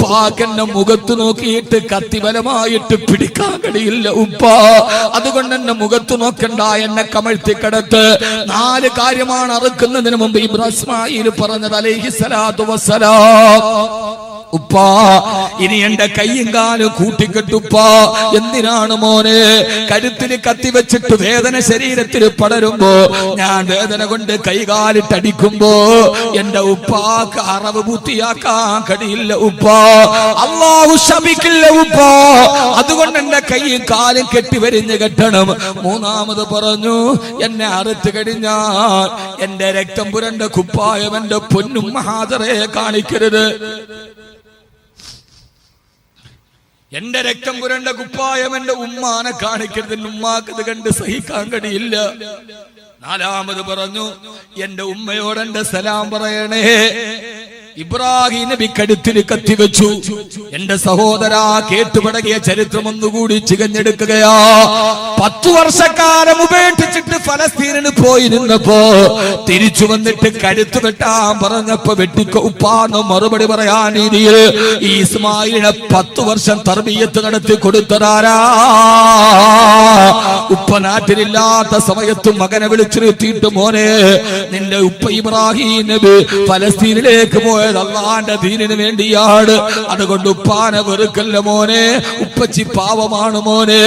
ഉപ്പാക്കെന്നെ മുഖത്ത് നോക്കിയിട്ട് കത്തിബലമായിട്ട് പിടിക്കാൻ കഴിയില്ല ഉപ്പ. അതുകൊണ്ട് എന്നെ മുഖത്ത് നോക്കണ്ട, എന്നെ കമഴ്ത്തി കിടത്ത്. 4 കാര്യമാണ് അറുക്കുന്നതിന് മുമ്പ് ഇബ്രാഹിം പറഞ്ഞത് അലൈഹിസ്സലാത്തു വസ്സലാം. ഉപ്പാ, ഇനി എന്റെ കയ്യും കാലും കൂട്ടിക്കെട്ടുപ്പാ. എന്തിനാണ് മോനെ? കരുത്തിൽ കത്തിവെച്ചിട്ട് വേദന ശരീരത്തിൽ പടരുമ്പോ, ഞാൻ വേദന കൊണ്ട് കൈകാലിട്ടടിക്കുമ്പോ എന്റെ ഉപ്പാക്ക് അറവ് പൂർത്തിയാക്കാൻ കഴിയില്ല ഉപ്പാ. അല്ലാഹു ശപിക്കില്ല ഉപ്പാ. അതുകൊണ്ട് എന്റെ കൈയും കാലും കെട്ടിവരിഞ്ഞ് കെട്ടണം. 3ാമത് പറഞ്ഞു, എന്നെ അറുത്ത് കഴിഞ്ഞാൽ എന്റെ രക്തം പുരണ്ട കുപ്പായം എന്റെ പൊന്നും ഹാജറെ കാണിക്കരുത്. എന്റെ രക്തം പുരണ്ട കുപ്പായം എന്റെ ഉമ്മാനെ കാണിക്കരുത്. ഉമ്മാക്ക് ഇത് കണ്ട് സഹിക്കാൻ കഴിയില്ല. 4ാമത് പറഞ്ഞു, എന്റെ ഉമ്മയോട് എന്റെ സലാം പറയണേ. ഇബ്രാഹിം നബി കഴുത്തിൽ കത്തിവെച്ചു. എന്റെ സഹോദരാ, കേട്ടുപടകിയ ചരിത്രം ഒന്നുകൂടി ചികഞ്ഞെടുക്കുകയാ. 10 വർഷക്കാലം ഉപേക്ഷിച്ചിട്ട് ഫലസ്തീനിന് പോയിരുന്നപ്പോ തിരിച്ചു വന്നിട്ട് കഴുത്ത് വെട്ടാൻ പറഞ്ഞപ്പോ വെട്ടിക്കോ ഉപ്പാന്ന് മറുപടി പറയാൻ രീതിയിൽ ഈ ഇസ്മായിലിനെ 10 വർഷം തർബിയത്ത് നടത്തി കൊടുത്തതാരാ? ഉപ്പ നാട്ടിലില്ലാത്ത സമയത്തും മകനെ വിളിച്ചിരുത്തിയിട്ട്, മോനെ, നിന്റെ ഉപ്പ ഇബ്രാഹിം നബി ഫലസ്തീനിലേക്ക് പോയ അല്ലാഹുവിന്റെ ദീനിന് വേണ്ടിയാണ്. അതുകൊണ്ട് ഉപ്പാനെ വെറുക്കല്ല മോനെ, ഉപ്പച്ചി പാവമാണ് മോനെ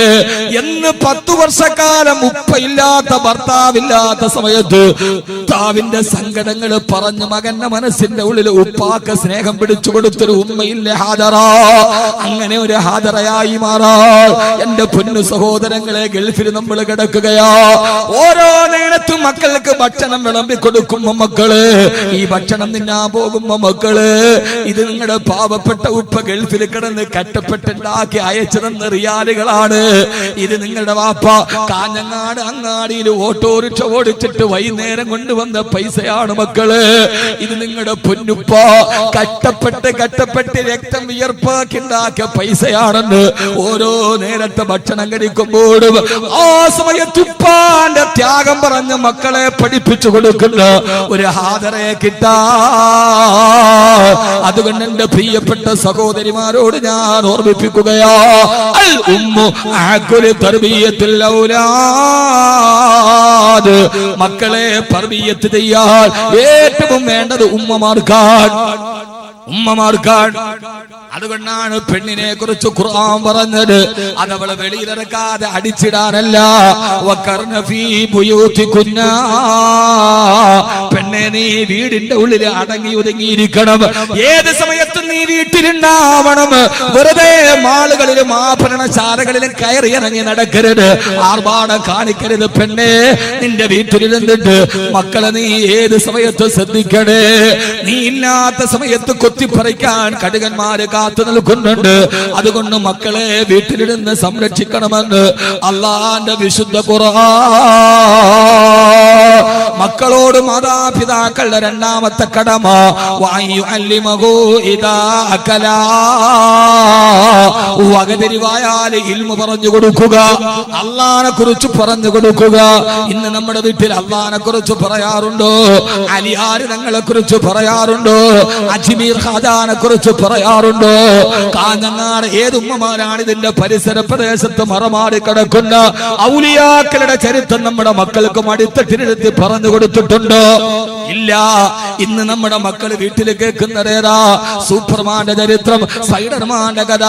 എന്ന് 10 വർഷക്കാലം ഉപ്പയില്ലാത്ത ഭർത്താവില്ലാത്ത സമയത്ത് ഭർത്താവിന്റെ സങ്കടങ്ങൾ പറഞ്ഞ് മകന്റെ മനസ്സിന്റെ ഉള്ളിൽ ഉപ്പാക്ക് സ്നേഹം പിടിച്ചു കൊടുത്തൊരു ഉമ്മയില്ലേ ഹാജറ. അങ്ങനെ ഒരു ഹാജറയായി മാറാൻ എന്റെ പൊന്നു സഹോദരങ്ങളെ, ഗൾഫിൽ നമ്മൾ കിടക്കുകയാ. ഓരോ നേരത്തും മക്കൾക്ക് ഭക്ഷണം വിളമ്പി കൊടുക്കുമ്പോ മക്കള്, ഈ ഭക്ഷണം തിന്നാൻ പോകുമ്പോ മക്കള്, ഇത് നിങ്ങളുടെ പാവപ്പെട്ട ഉപ്പ ഗൾഫിൽ കിടന്ന് കഷ്ടപ്പെട്ടുണ്ടാക്കി അയച്ചതെന്ന് റിയാലുകളാണ്. ഇത് നിങ്ങളുടെ വാപ്പ കാഞ്ഞങ്ങാട് അങ്ങാടിയിൽ ഓട്ടോറിക്ഷ ഓടിച്ചിട്ട് വൈകുന്നേരം കൊണ്ടുവന്ന പൈസയാണ് മക്കള്. ഇത് നിങ്ങളുടെ പൊന്നുപ്പ കഷ്ടപ്പെട്ട് രക്തം വിയർപ്പാക്കി ഉണ്ടാക്കിയ പൈസയാണെന്ന് ഓരോ നേരത്തെ ഭക്ഷണം കഴിക്കുമ്പോഴും ആ സമയത്ത് ഉപ്പാന്റെ ത്യാഗം പറഞ്ഞ് മക്കളെ പഠിപ്പിച്ചു കൊടുക്കുന്ന ഒരു ഹാദറെ കിട്ടാ. അതുകൊണ്ട് എന്റെ പ്രിയപ്പെട്ട സഹോദരിമാരോട് ഞാൻ ഓർമ്മിപ്പിക്കുകയാ, അൽ ഉമ്മു അഖുലു തർബിയത്തുൽ ഔലാദ്. മക്കളെ തർബിയത്ത് ചെയ്യാൻ ഏറ്റവും വേണ്ടത് ഉമ്മമാർക്കാണ്. അതുകൊണ്ടാണ് പെണ്ണിനെ കുറിച്ച് ഖുർആൻ പറഞ്ഞത്, അതവളെ വെളിയിലിറക്കാതെ അടിച്ചിടാനല്ല. വഖർന ഫീ ബുയൂതികുന്ന, പെണ്ണെ നീ വീടിന്റെ ഉള്ളിൽ അടങ്ങി ഒതുങ്ങിയിരിക്കണം. ഏത് സമയത്തും നീ വീട്ടിലുണ്ടാവണം. വെറുതെ മാളുകളിലും ആഭരണശാലകളിലും കയറി ഇറങ്ങി നടക്കരുത്, ആർഭാടം കാണിക്കരുത്. പെണ്ണെ, നിന്റെ വീട്ടിലിരുന്നിട്ട് മക്കളെ നീ ഏത് സമയത്തും ശ്രദ്ധിക്കണേ. നീ ഇല്ലാത്ത സമയത്ത് കൊത്തിപ്പറിക്കാൻ കടുകന്മാര് കാത്തു നിൽക്കുന്നുണ്ട്. അതുകൊണ്ട് മക്കളെ വീട്ടിലിരുന്ന് സംരക്ഷിക്കണമെന്ന് അല്ലാഹുവിന്റെ വിശുദ്ധ ഖുർആൻ. മക്കളോട് മാതാപിതാക്കളുടെ 2ാമത്തെ കടമ വകതിരിവായാൽ ഇൽമു പറഞ്ഞു കൊടുക്കുക, അല്ലാഹുവിനെ കുറിച്ച് പറഞ്ഞു കൊടുക്കുക. ഇന്ന് നമ്മുടെ വീട്ടിൽ അല്ലാഹുവിനെ കുറിച്ച് പറയാറുണ്ടോ? അലിയാർ തങ്ങളെ കുറിച്ച് പറയാറുണ്ടോ? അജ്മീർ ഖാജാനെ കുറിച്ച് പറയാറുണ്ടോ? കാഞ്ഞങ്ങാട് ഏതുമ്മമാരാണ് ഇതിന്റെ പരിസര പ്രദേശത്ത് മറമാടി കിടക്കുന്ന ഔലിയാക്കളുടെ ചരിത്രം നമ്മുടെ മക്കൾക്ക് മടിത്തട്ടിനെടുത്ത് പറഞ്ഞു കൊടുത്തിട്ടുണ്ടോ? ഇല്ല. ഇന്ന് നമ്മുടെ മക്കൾ വീട്ടിൽ കേൾക്കുന്നതേതാ? സൂപ്പർമാന്റെ ചരിത്രം, സൈഡർമാന്റെ കഥ,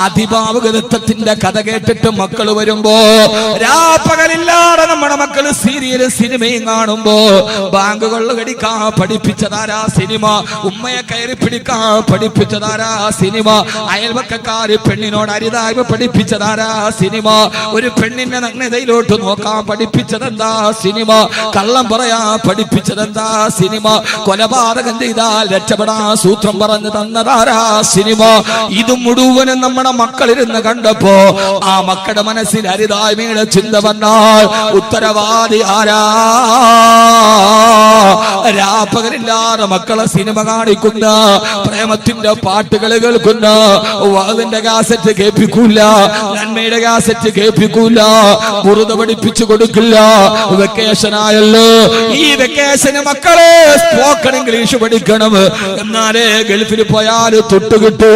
അതിഭാവുകത്വത്തിന്റെ കഥ കേട്ടിട്ട് മക്കൾ വരുമ്പോ രാപ്പകലില്ലാതെ നമ്മുടെ മക്കൾ സീരിയല് സിനിമയും കാണുമ്പോ ബാങ്ക് കൊള്ളകടിക്കാൻ പഠിപ്പിച്ചതാരാ സിനിമ, ഉമ്മയെ കയറി പിടിക്കാൻ പഠിപ്പിച്ചതാരാ സിനിമ, അയൽവക്കക്കാര് പെണ്ണിനോട് അരിതായ്മ പഠിപ്പിച്ചതാരാ സിനിമ, ഒരു പെണ്ണിന്റെ നഗ്നതയിലോട്ട് നോക്കാൻ പഠിപ്പിച്ചതെന്താ സിനിമ, കള്ളം പറയാൻ പഠിപ്പിച്ചതെന്താ സിനിമ, കൊലപാതകം ചെയ്താൽ രക്ഷപ്പെടാൻ സൂത്രം പറഞ്ഞു തന്നതാരാ സിനിമ. ഇത് മുഴുവനും നമ്മുടെ മക്കളിരുന്ന് കണ്ടപ്പോ ആ മക്കളുടെ മനസ്സിൽ അരിതായ്മയുടെ ചിന്ത വന്നാൽ ഉത്തരവാദി ആരാ? രാപ്പകലില്ലാതെ മക്കളെ സിനിമ കാണിക്കുന്ന, പ്രേമത്തിന്റെ പാട്ടുകൾ കേൾക്കുന്ന, വാതിന്റെ കാസറ്റ് കേൾപ്പിക്കൂല, നന്മയുടെ കാസറ്റ് കേൾപ്പിക്കൂല, ബുറുദ പഠിപ്പിച്ചു കൊടുക്കില്ല. വെക്കേഷൻ ആയല്ലോ, ഈ വെക്കേഷന് മക്കളെ സ്പോക്കൺ ഇംഗ്ലീഷ് പഠിക്കണം, എന്നാലേ ഗൾഫിൽ പോയാൽ തൊട്ടുകിട്ടു.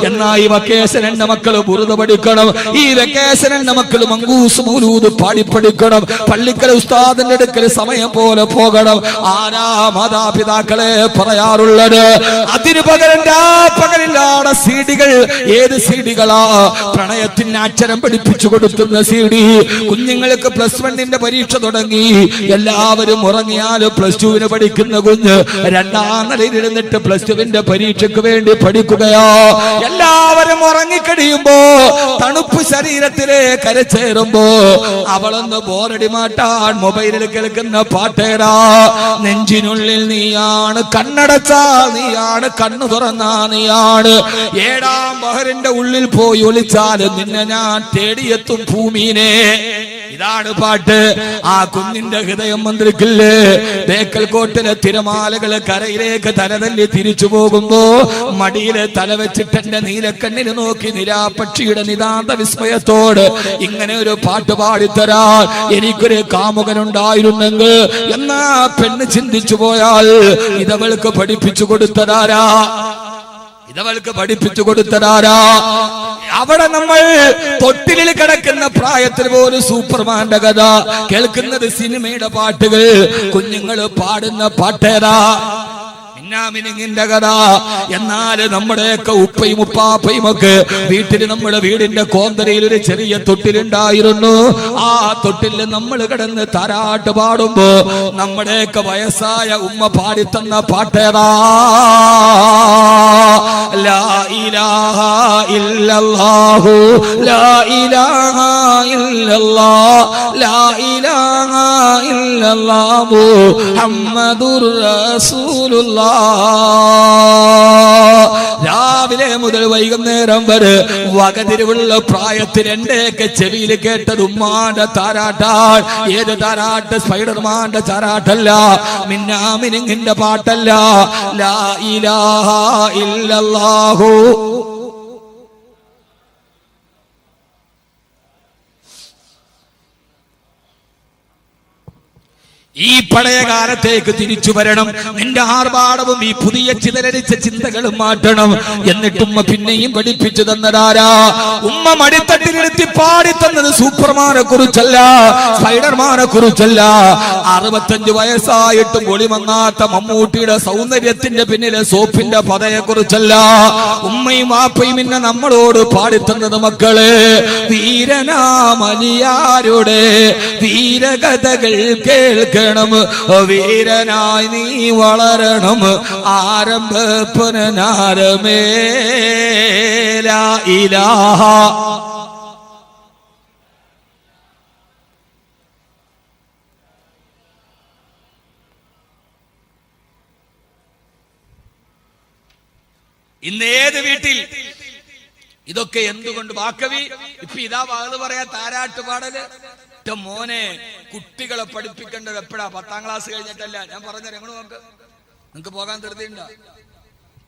എന്നാ ഈ വെക്കേഷൻ എന്റെ മക്കള് ബുറുദ പഠിക്കണം, ഈ വെക്കേഷൻ എന്റെ മക്കള് മങ്കൂസ് മൗലൂദ് പാടിപ്പടിക്കണം, പള്ളിക്കൽ ഉസ്താദിന്റെ അടുക്കൽ സമയം പോലെ പോകണം. ആരാ മാതാപിതാക്കളെ പറയാറുള്ളത്? അതിന് പകരം പകലില്ലാതെ സീഡികൾ. ഏത് സീഡികളാ? പ്രണയത്തിന് അക്ഷരം പഠിപ്പിച്ചു കൊടുക്കുന്ന സീഡി. കുഞ്ഞുങ്ങൾക്ക് +1 പരീക്ഷ തുടങ്ങി, എല്ലാവരും ഉറങ്ങിയാലും +2 പഠിക്കുന്ന കുഞ്ഞ് രണ്ടാം നിലയിൽ ഇരുന്നിട്ട് +2 പരീക്ഷയ്ക്ക് വേണ്ടി പഠിക്കുകയാ. എല്ലാവരും ഉറങ്ങിക്കഴിയുമ്പോ തണുപ്പ് ശരീരത്തിലെ കരച്ചേറുമ്പോ അവളൊന്ന് ബോറടി മാറ്റാൻ മൊബൈലിൽ കേൾക്കുന്ന പാട്ടേരാ. നെഞ്ചിനുള്ളിൽ നീയാണ്, കണ്ണടച്ചാ നീയാണ്, കണ്ണു തുറന്നാ നീയാണ്. 7ാം ബഹറിന്റെ ഉള്ളിൽ പോയി ഒളിച്ചാലും നിന്നെ ഞാൻ തേടിയെത്തും ഭൂമിനെ. ഇതാണ് പാട്ട്. ആ കുഞ്ഞിന്റെ ഹൃദയം മന്ത്രിക്കില്ലേ? ബേക്കൽ കോട്ടിലെ തിരമാലകള് കരയിലേക്ക് തലതല്ലി തിരിച്ചു പോകുമ്പോ മടിയില് തല വെച്ചിട്ട് എന്റെ നീലക്കണ്ണിന് നോക്കി നിരാപക്ഷിയുടെ നിതാന്ത വിസ്മയത്തോട് ഇങ്ങനെ ഒരു പാട്ട് പാടിത്തരാൻ എനിക്കൊരു കാമുകനുണ്ടായിരുന്നെങ്കിൽ എന്നാ പെണ്ണ് ചിന്തിച്ചു പോയാൽ ഇതവൾക്ക് പഠിപ്പിച്ചു കൊടുത്തതാരാ? ഇതവൾക്ക് പഠിപ്പിച്ചു കൊടുത്തതാരാ? അവിടെ നമ്മൾ തൊട്ടിലിൽ കിടക്കുന്ന പ്രായത്തിൽ പോലും സൂപ്പർമാന്റെ കഥ കേൾക്കുന്നത്, സിനിമയുടെ പാട്ടുകൾ, കുഞ്ഞുങ്ങൾ പാടുന്ന പാട്ടേരാ മിന്നാമിനിങ്ങിന്റെ കഥ. എന്നാല് നമ്മുടെയൊക്കെ ഉപ്പയും ഉപ്പാപ്പയും ഒക്കെ വീട്ടിൽ, നമ്മുടെ വീടിന്റെ കോന്തരയിൽ ഒരു ചെറിയ തൊട്ടിലുണ്ടായിരുന്നു. ആ തൊട്ടിൽ നമ്മൾ കിടന്ന് താരാട്ട് പാടുമ്പോ നമ്മുടെയൊക്കെ വയസ്സായ ഉമ്മ പാടിത്തന്ന പാട്ടേതാ? ലാ ഇലാഹ ഇല്ലല്ലാഹു ലാ ഇലാഹ ഇല്ലല്ലാഹ് ലാ ഇലാഹ ഇല്ലല്ലാഹു മുഹമ്മദുർ റസൂലുള്ളാഹ്. രാവിലെ മുതൽ വൈകുന്നേരം വരെ വകതിരിവുള്ള പ്രായത്തിൽ എന്റെയൊക്കെ ചെവിയിൽ കേട്ടത് ഉമ്മാന്റെ താരാട്ടാൾ. ഏത് താരാട്ട്? സ്പൈഡർമാന്റെ താരാട്ടല്ല, മിന്നാമിനിങ്ങിന്റെ പാട്ടല്ല. ലാ ഇലാഹ ഇല്ലല്ലാഹു. ഈ പഴയ കാലത്തേക്ക് തിരിച്ചു വരണം. നിന്റെ ആർഭാടവും ഈ പുതിയ ചിതലരിച്ച ചിന്തകളും മാറ്റണം. എന്നിട്ടുമ്മ പിന്നെയും പഠിപ്പിച്ചു തന്നതാരാ? ഉമ്മ മടിത്തട്ടിലിരുത്തി പാടിത്തന്നത് സൂപ്പർമാനെ കുറിച്ചല്ല, സ്പൈഡർമാനെ കുറിച്ചല്ല. 65 വയസ്സായിട്ടും ഒളിമങ്ങാത്ത മമ്മൂട്ടിയുടെ സൗന്ദര്യത്തിന്റെ പിന്നിലെ സോപ്പിന്റെ പതയെ കുറിച്ചല്ല. ഉമ്മയും വാപ്പയും പിന്നെ നമ്മളോട് പാടിത്തന്നത് മക്കളെ വീരനാമലിയാരുടെ വീരകഥകൾ കേൾക്കണം, വീരനായി നീ വളരണം, ആരംഭ പുനരാരമേ. ലാ ഇലാഹ. ഇന്ന് ഏത് വീട്ടിൽ ഇതൊക്കെ എന്തുകൊണ്ട്? വാക്കവി ഇപ്പൊ ഇതാ വാത് പറയാ താരാട്ട് പാടല്. മോനെ, കുട്ടികളെ പഠിപ്പിക്കേണ്ടത് എപ്പോഴാ? 10ാം ക്ലാസ് കഴിഞ്ഞിട്ടല്ല. ഞാൻ പറഞ്ഞ എങ്ങനെ നോക്ക്, നിങ്ങക്ക് പോകാൻ ധൃതിയുണ്ടോ?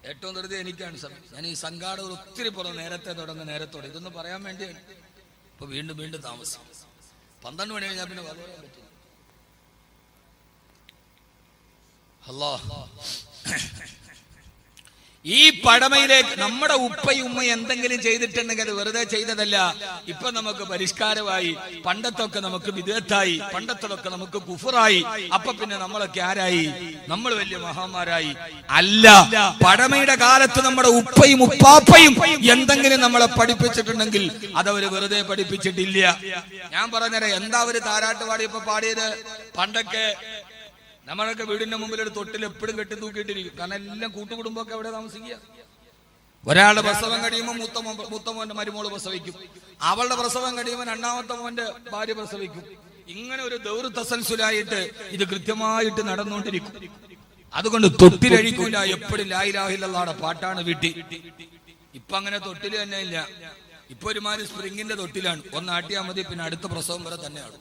ഏറ്റവും ധൃതി എനിക്കാണ് സാർ. ഞാൻ ഈ സംഘാടകർ ഒത്തിരി പുറം നേരത്തെ തുടങ്ങുന്ന നേരത്തോടെ ഇതൊന്ന് പറയാൻ വേണ്ടിയാണ്. ഇപ്പൊ വീണ്ടും വീണ്ടും താമസം. 12 മണി കഴിഞ്ഞാൽ പിന്നെ പറയാൻ പറ്റില്ല. അല്ലാഹ്, ഈ പഴമയിലേക്ക് നമ്മുടെ ഉപ്പയും ഉമ്മയും എന്തെങ്കിലും ചെയ്തിട്ടുണ്ടെങ്കിൽ അത് വെറുതെ ചെയ്തതല്ല. ഇപ്പൊ നമുക്ക് പരിഷ്കാരമായി. പണ്ടത്തൊക്കെ നമുക്ക് വിദേത്തായി, പണ്ടത്തൊക്കെ നമുക്ക് കുഫറായി. അപ്പൊ പിന്നെ നമ്മളൊക്കെ ആരായി? നമ്മൾ വലിയ മഹാന്മാരായി. അല്ല, പഴമയുടെ കാലത്ത് നമ്മുടെ ഉപ്പയും ഉപ്പാപ്പയും എന്തെങ്കിലും നമ്മളെ പഠിപ്പിച്ചിട്ടുണ്ടെങ്കിൽ അതവര് വെറുതെ പഠിപ്പിച്ചിട്ടില്ല. ഞാൻ പറഞ്ഞേരാ, എന്താ അവര് താരാട്ട് പാടിയപ്പോ പാടിയത്? പണ്ടൊക്കെ നമ്മളൊക്കെ വീടിന്റെ മുമ്പിൽ ഒരു തൊട്ടിൽ എപ്പോഴും കെട്ടി തൂക്കിയിട്ടിരിക്കും. കാരണം എല്ലാം കൂട്ടുകുടുംബമൊക്കെ അവിടെ താമസിക്കുക. ഒരാളുടെ പ്രസവം കഴിയുമ്പോൾ മൂത്ത മോന്റെ മരുമോള് പ്രസവിക്കും, അവളുടെ പ്രസവം കഴിയുമ്പോൾ 2ാമത്തെ മോന്റെ ഭാര്യ പ്രസവിക്കും. ഇങ്ങനെ ഒരു ദൗർ തസൽസുലായിട്ട് ഇത് കൃത്യമായിട്ട് നടന്നുകൊണ്ടിരിക്കും. അതുകൊണ്ട് തൊട്ടിലഴിക്കൂല, എപ്പോഴും ലാ ഇലാഹ ഇല്ലല്ലാഹുടെ പാട്ടാണ് വീട്ടിൽ. ഇപ്പൊ അങ്ങനെ തൊട്ടിൽ തന്നെ ഇല്ല. ഇപ്പൊ ഒരുമാതിരി സ്പ്രിങ്ങിന്റെ തൊട്ടിലാണ്. ഒന്ന് ആട്ടിയാൽ മതി, പിന്നെ അടുത്ത പ്രസവം വരെ തന്നെയാണ്.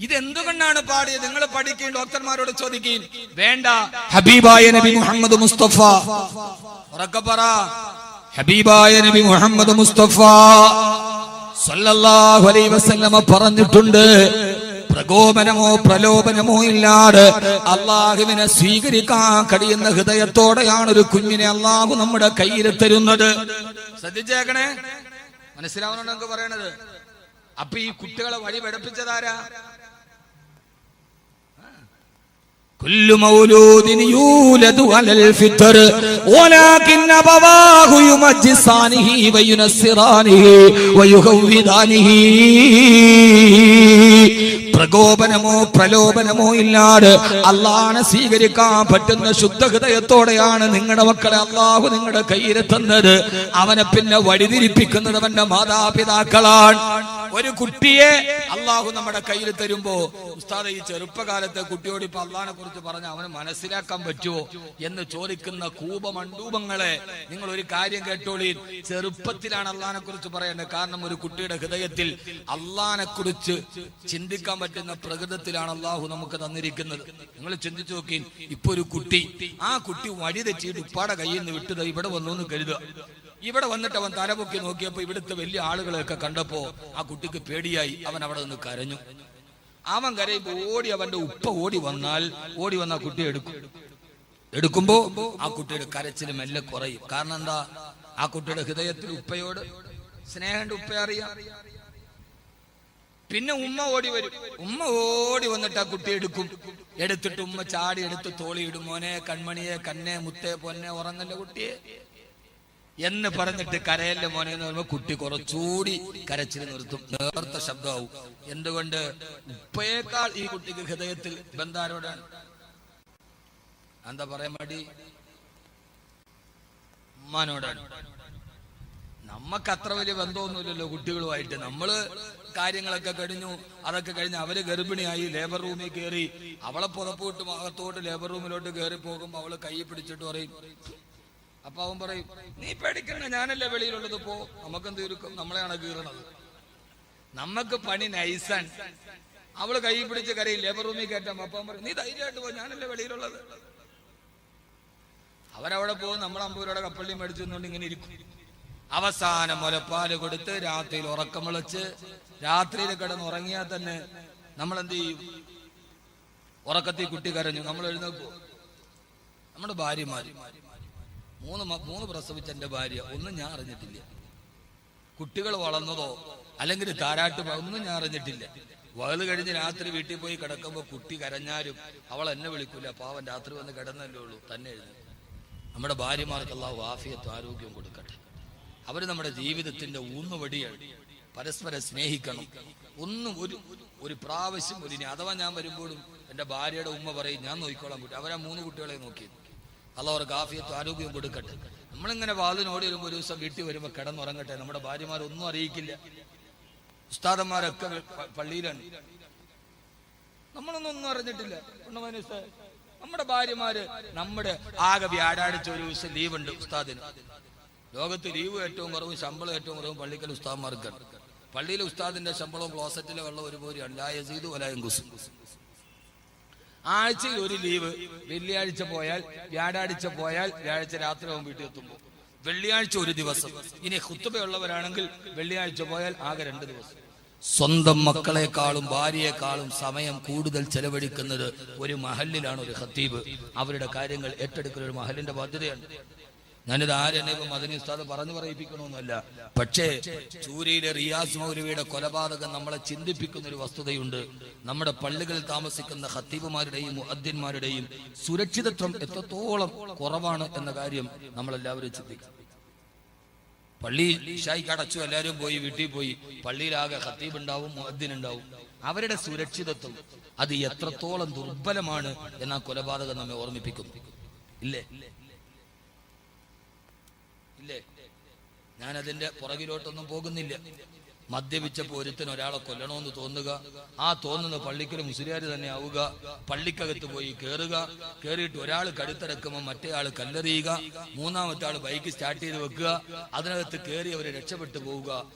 ഇതെന്തുകൊണ്ടാണ് പാടിയത്? നിങ്ങൾ പഠിക്കുകയും ഡോക്ടർമാരോട് ചോദിക്കുകയും വേണ്ട. ഹബീബായ നബി മുഹമ്മദ് മുസ്തഫ, ഉറക്കെ പറ, ഹബീബായ നബി മുഹമ്മദ് മുസ്തഫ സല്ലല്ലാഹു അലൈഹി വസല്ലമ പറഞ്ഞിട്ടുണ്ട്, പ്രകോപനമോ പ്രലോഭനമോ ഇല്ലാതെ അള്ളാഹുവിനെ സ്വീകരിക്കാൻ കഴിയുന്ന ഹൃദയത്തോടെയാണ് ഒരു കുഞ്ഞിനെ അള്ളാഹു നമ്മുടെ കയ്യിൽ തരുന്നത്. ശ്രദ്ധിച്ചേക്കണേ, മനസ്സിലാവണോ നമുക്ക് പറയണത്? അപ്പൊ ഈ കുട്ടികളെ വഴി പഠിപ്പിച്ചതാരാ? كل مولود يولد على الفطر ولكن أبواه يمجسانه وينصرانه ويهودانه. പ്രകോപനമോ പ്രലോഭനമോ ഇല്ലാതെ അള്ളാഹനെ സ്വീകരിക്കാൻ പറ്റുന്ന ശുദ്ധ ഹൃദയത്തോടെയാണ് നിങ്ങളുടെ മക്കളെ അള്ളാഹു നിങ്ങളുടെ കയ്യിൽ തന്നത്. അവനെ പിന്നെ വഴിതിരിപ്പിക്കുന്നത് അവന്റെ മാതാപിതാക്കളാണ്. ഒരു കുട്ടിയെ അള്ളാഹു നമ്മുടെ കയ്യിൽ തരുമ്പോ, ഉസ്താദ് ഈ ചെറുപ്പകാലത്തെ കുട്ടിയോട് ഇപ്പൊ അള്ളാഹിനെ കുറിച്ച് പറഞ്ഞ അവന് മനസ്സിലാക്കാൻ പറ്റുമോ എന്ന് ചോദിക്കുന്ന കൂപമണ്ഡൂപങ്ങളെ, നിങ്ങൾ ഒരു കാര്യം കേട്ടോളീ, ചെറുപ്പത്തിലാണ് അള്ളാഹിനെ കുറിച്ച് പറയേണ്ടത്. കാരണം ഒരു കുട്ടിയുടെ ഹൃദയത്തിൽ അള്ളാഹിനെ കുറിച്ച് ചിന്തിക്കാൻ പറ്റുന്ന പ്രകൃതത്തിലാണ് അള്ളാഹു നമുക്ക് തന്നിരിക്കുന്നത്. നിങ്ങൾ ചിന്തിച്ചു നോക്കി, ഇപ്പൊ ഒരു കുട്ടി, ആ കുട്ടി വഴി തെറ്റിയിട്ട് ഉപ്പാടെ കയ്യിൽ നിന്ന് വിട്ടത് ഇവിടെ വന്നു എന്ന് കരുതുക. ഇവിടെ വന്നിട്ട് അവൻ തലപൊക്കി നോക്കിയപ്പോ ഇവിടുത്തെ വലിയ ആളുകളെയൊക്കെ കണ്ടപ്പോ ആ കുട്ടിക്ക് പേടിയായി. അവൻ അവിടെ നിന്ന് കരഞ്ഞു. അവൻ കരയുമ്പോ അവന്റെ ഉപ്പ ഓടി വന്ന ആ കുട്ടിയെ എടുക്കുമ്പോ ആ കുട്ടിയുടെ കരച്ചിൽ മെല്ലെ കുറയും. കാരണം എന്താ? ആ കുട്ടിയുടെ ഹൃദയത്തിൽ ഉപ്പയോട് സ്നേഹമുണ്ട്, ഉപ്പ അറിയാം. പിന്നെ ഉമ്മ ഓടി വരും. ഉമ്മ ഓടി വന്നിട്ട് ആ കുട്ടി എടുത്തിട്ട് ഉമ്മ ചാടി എടുത്ത് തോളിയിടും. മോനെ, കൺമണിയെ, കണ്ണേ, മുത്തേ, പൊന്നെ, ഉറങ്ങല്ല കുട്ടിയെ എന്ന് പറഞ്ഞിട്ട് കരയല്ല മോനെ എന്ന് പറയുമ്പോ കുട്ടി കുറച്ചുകൂടി കരച്ചിൽ നിർത്തും, നേർത്ത ശബ്ദമാവും. എന്തുകൊണ്ട്? ഉപ്പയേക്കാൾ ഈ കുട്ടിക്ക് ഹൃദയത്തിൽ ബന്ധാരോടാണ്. എന്താ പറയാൻ മടി? ഉമ്മാനോടാണ്. നമ്മക്ക് അത്ര വലിയ ബന്ധമൊന്നുമില്ലല്ലോ കുട്ടികളുമായിട്ട്. നമ്മള് കാര്യങ്ങളൊക്കെ കഴിഞ്ഞു, അതൊക്കെ കഴിഞ്ഞ് അവര് ഗർഭിണിയായി ലേബർ റൂമിൽ കയറി, അവളെ പുതപ്പിട്ട് അകത്തോട്ട് ലേബർ റൂമിലോട്ട് കയറി പോകുമ്പോ അവള് കൈ പിടിച്ചിട്ട് പറയും. അപ്പൊ അവൻ പറയും, നീ പേടിക്കണ്ട, ഞാനല്ലേ വെളിയിലുള്ളത്, പോ, നമുക്കെന്ത് ചുരുക്കം, നമ്മളെയാണ് കീറണത്, നമ്മക്ക് പണി നൈസാൻ. അവള് കൈ പിടിച്ച് കരയും, ലേബർ റൂമിൽ കയറ്റാം. അപ്പൊ അവൻ പറയും, നീ ധൈര്യമായിട്ട് പോ, ഞാനല്ലേ വെളിയിലുള്ളത്. അവരവിടെ പോകും, നമ്മൾ 50 രൂപയുടെ കപ്പള്ളി മേടിച്ചു നിന്നുകൊണ്ട് ഇങ്ങനെ ഇരിക്കും. അവസാനം മുലപ്പാല് കൊടുത്ത് രാത്രിയിൽ ഉറക്കം വിളിച്ച്, രാത്രിയിൽ കിടന്നുറങ്ങിയാൽ തന്നെ നമ്മൾ എന്ത് ചെയ്യും? ഉറക്കത്തിൽ കുട്ടി കരഞ്ഞു, നമ്മൾ എഴുന്നേൽക്കും. നമ്മുടെ ഭാര്യമാര് മൂന്ന് പ്രസവിച്ച എന്റെ ഭാര്യ, ഒന്നും ഞാൻ അറിഞ്ഞിട്ടില്ല. കുട്ടികൾ വളർന്നതോ അല്ലെങ്കിൽ താരാട്ട് ഒന്നും ഞാൻ അറിഞ്ഞിട്ടില്ല. വകല് കഴിഞ്ഞ് രാത്രി വീട്ടിൽ പോയി കിടക്കുമ്പോ കുട്ടി കരഞ്ഞാലും അവൾ എന്നെ വിളിക്കൂല. പാവൻ രാത്രി വന്ന് കിടന്നല്ലേ ഉള്ളൂ, തന്നെ എഴുന്നേൽക്കും. നമ്മുടെ ഭാര്യമാർക്ക് അല്ലാഹു ആഫിയത്തും ആരോഗ്യവും കൊടുക്കട്ടെ. അവര് നമ്മുടെ ജീവിതത്തിന്റെ ഊന്നുവടിയാണ്. പരസ്പരം സ്നേഹിക്കണം. ഒരു പ്രാവശ്യം അഥവാ ഞാൻ വരുമ്പോഴും എന്റെ ഭാര്യയുടെ ഉമ്മ പറയും, ഞാൻ നോക്കിക്കോളാൻ കുട്ടി. അവരാ 3 കുട്ടികളെ നോക്കിയത്. അല്ലാഹു അവർക്ക് ആഫിയത്തും ആരോഗ്യവും കൊടുക്കട്ടെ. നമ്മളിങ്ങനെ വാതിനോടി വരുമ്പോ ഒരു ദിവസം വീട്ടിൽ വരുമ്പോ കിടന്നുറങ്ങട്ടെ. നമ്മുടെ ഭാര്യമാരൊന്നും അറിയിക്കില്ല. ഉസ്താദന്മാരൊക്കെ പള്ളിയിലാണ്, നമ്മളൊന്നും അറിഞ്ഞിട്ടില്ല. നമ്മുടെ ഭാര്യമാര്, നമ്മുടെ ആകെ വ്യാഴാഴ്ച ഒരു ദിവസം ലീവ് ഉണ്ട് ഉസ്താദിന്. ലോകത്ത് ലീവ് ഏറ്റവും കുറവും ശമ്പളം ഏറ്റവും കുറവും പള്ളിക്കൽ ഉസ്താദ്മാർക്കാണ്. പള്ളിയിലെ ഉസ്താദിന്റെ ശമ്പളവും ക്ലോസറ്റിലെ വെള്ളം ഒരുപോലെയാണ്. ലായസീദു വലായും കുസും. ആഴ്ചയിൽ ഒരു ലീവ്. വെള്ളിയാഴ്ച പോയാൽ, വ്യാഴാഴ്ച പോയാൽ വ്യാഴാഴ്ച രാത്രി ആവും വീട്ടിൽ എത്തുമ്പോൾ. വെള്ളിയാഴ്ച ഒരു ദിവസം. ഇനി ഖുത്ബയുള്ളവരാണെങ്കിൽ വെള്ളിയാഴ്ച പോയാൽ ആകെ 2 ദിവസം. സ്വന്തം മക്കളെക്കാളും ഭാര്യയെക്കാളും സമയം കൂടുതൽ ചെലവഴിക്കുന്നത് ഒരു മഹല്ലിലാണ് ഒരു ഖത്തീബ്. അവരുടെ കാര്യങ്ങൾ ഏറ്റെടുക്കുന്ന ഒരു മഹലിന്റെ ബാധ്യതയാണ്. ഞാനിത് ആരെന്നെ ഇപ്പൊ മദനി ഉസ്താദ് പറഞ്ഞു പറയിപ്പിക്കണമെന്നല്ല. പക്ഷേ സൂര്യയിലെ റിയാസ് മൗലവിയുടെ കൊലപാതകം നമ്മളെ ചിന്തിപ്പിക്കുന്ന ഒരു വസ്തുതയുണ്ട്. നമ്മുടെ പള്ളികളിൽ താമസിക്കുന്ന ഖത്തീബുമാരുടെയും മുഅദ്ദിൻമാരുടെയും സുരക്ഷിതത്വം എത്രത്തോളം കുറവാണ് എന്ന കാര്യം നമ്മളെല്ലാവരും ചിന്തിക്കും. പള്ളി ഇശായിക്ക് അടച്ചു, എല്ലാവരും പോയി വീട്ടിൽ പോയി. പള്ളിയിലാകെ ഖത്തീബ് ഉണ്ടാവും, മുഅദ്ദിൻ ഉണ്ടാവും. അവരുടെ സുരക്ഷിതത്വം അത് എത്രത്തോളം ദുർബലമാണ് എന്ന കൊലപാതകം നമ്മെ ഓർമ്മിപ്പിക്കുന്നു. ഇല്ലേ? ഞാൻ അതിന്റെ പുറകിലോട്ടൊന്നും പോകുന്നില്ല. മദ്യപിച്ചപ്പോൾ ഒരുത്തിന് ഒരാളെ കൊല്ലണമെന്ന് തോന്നുക, ആ തോന്നുന്ന പള്ളിക്കൽ മുസ്ലിയാർ തന്നെ ആവുക, പള്ളിക്കകത്ത് പോയി കയറിയിട്ട് ഒരാൾ കഴുത്തിറക്കുമ്പോൾ മറ്റേ ആൾ കല്ലെറിയുക, മൂന്നാമത്തെ ആൾ ബൈക്ക് സ്റ്റാർട്ട് ചെയ്ത് വെക്കുക, അതിനകത്ത് കയറി അവരെ രക്ഷപ്പെട്ടു പോവുക.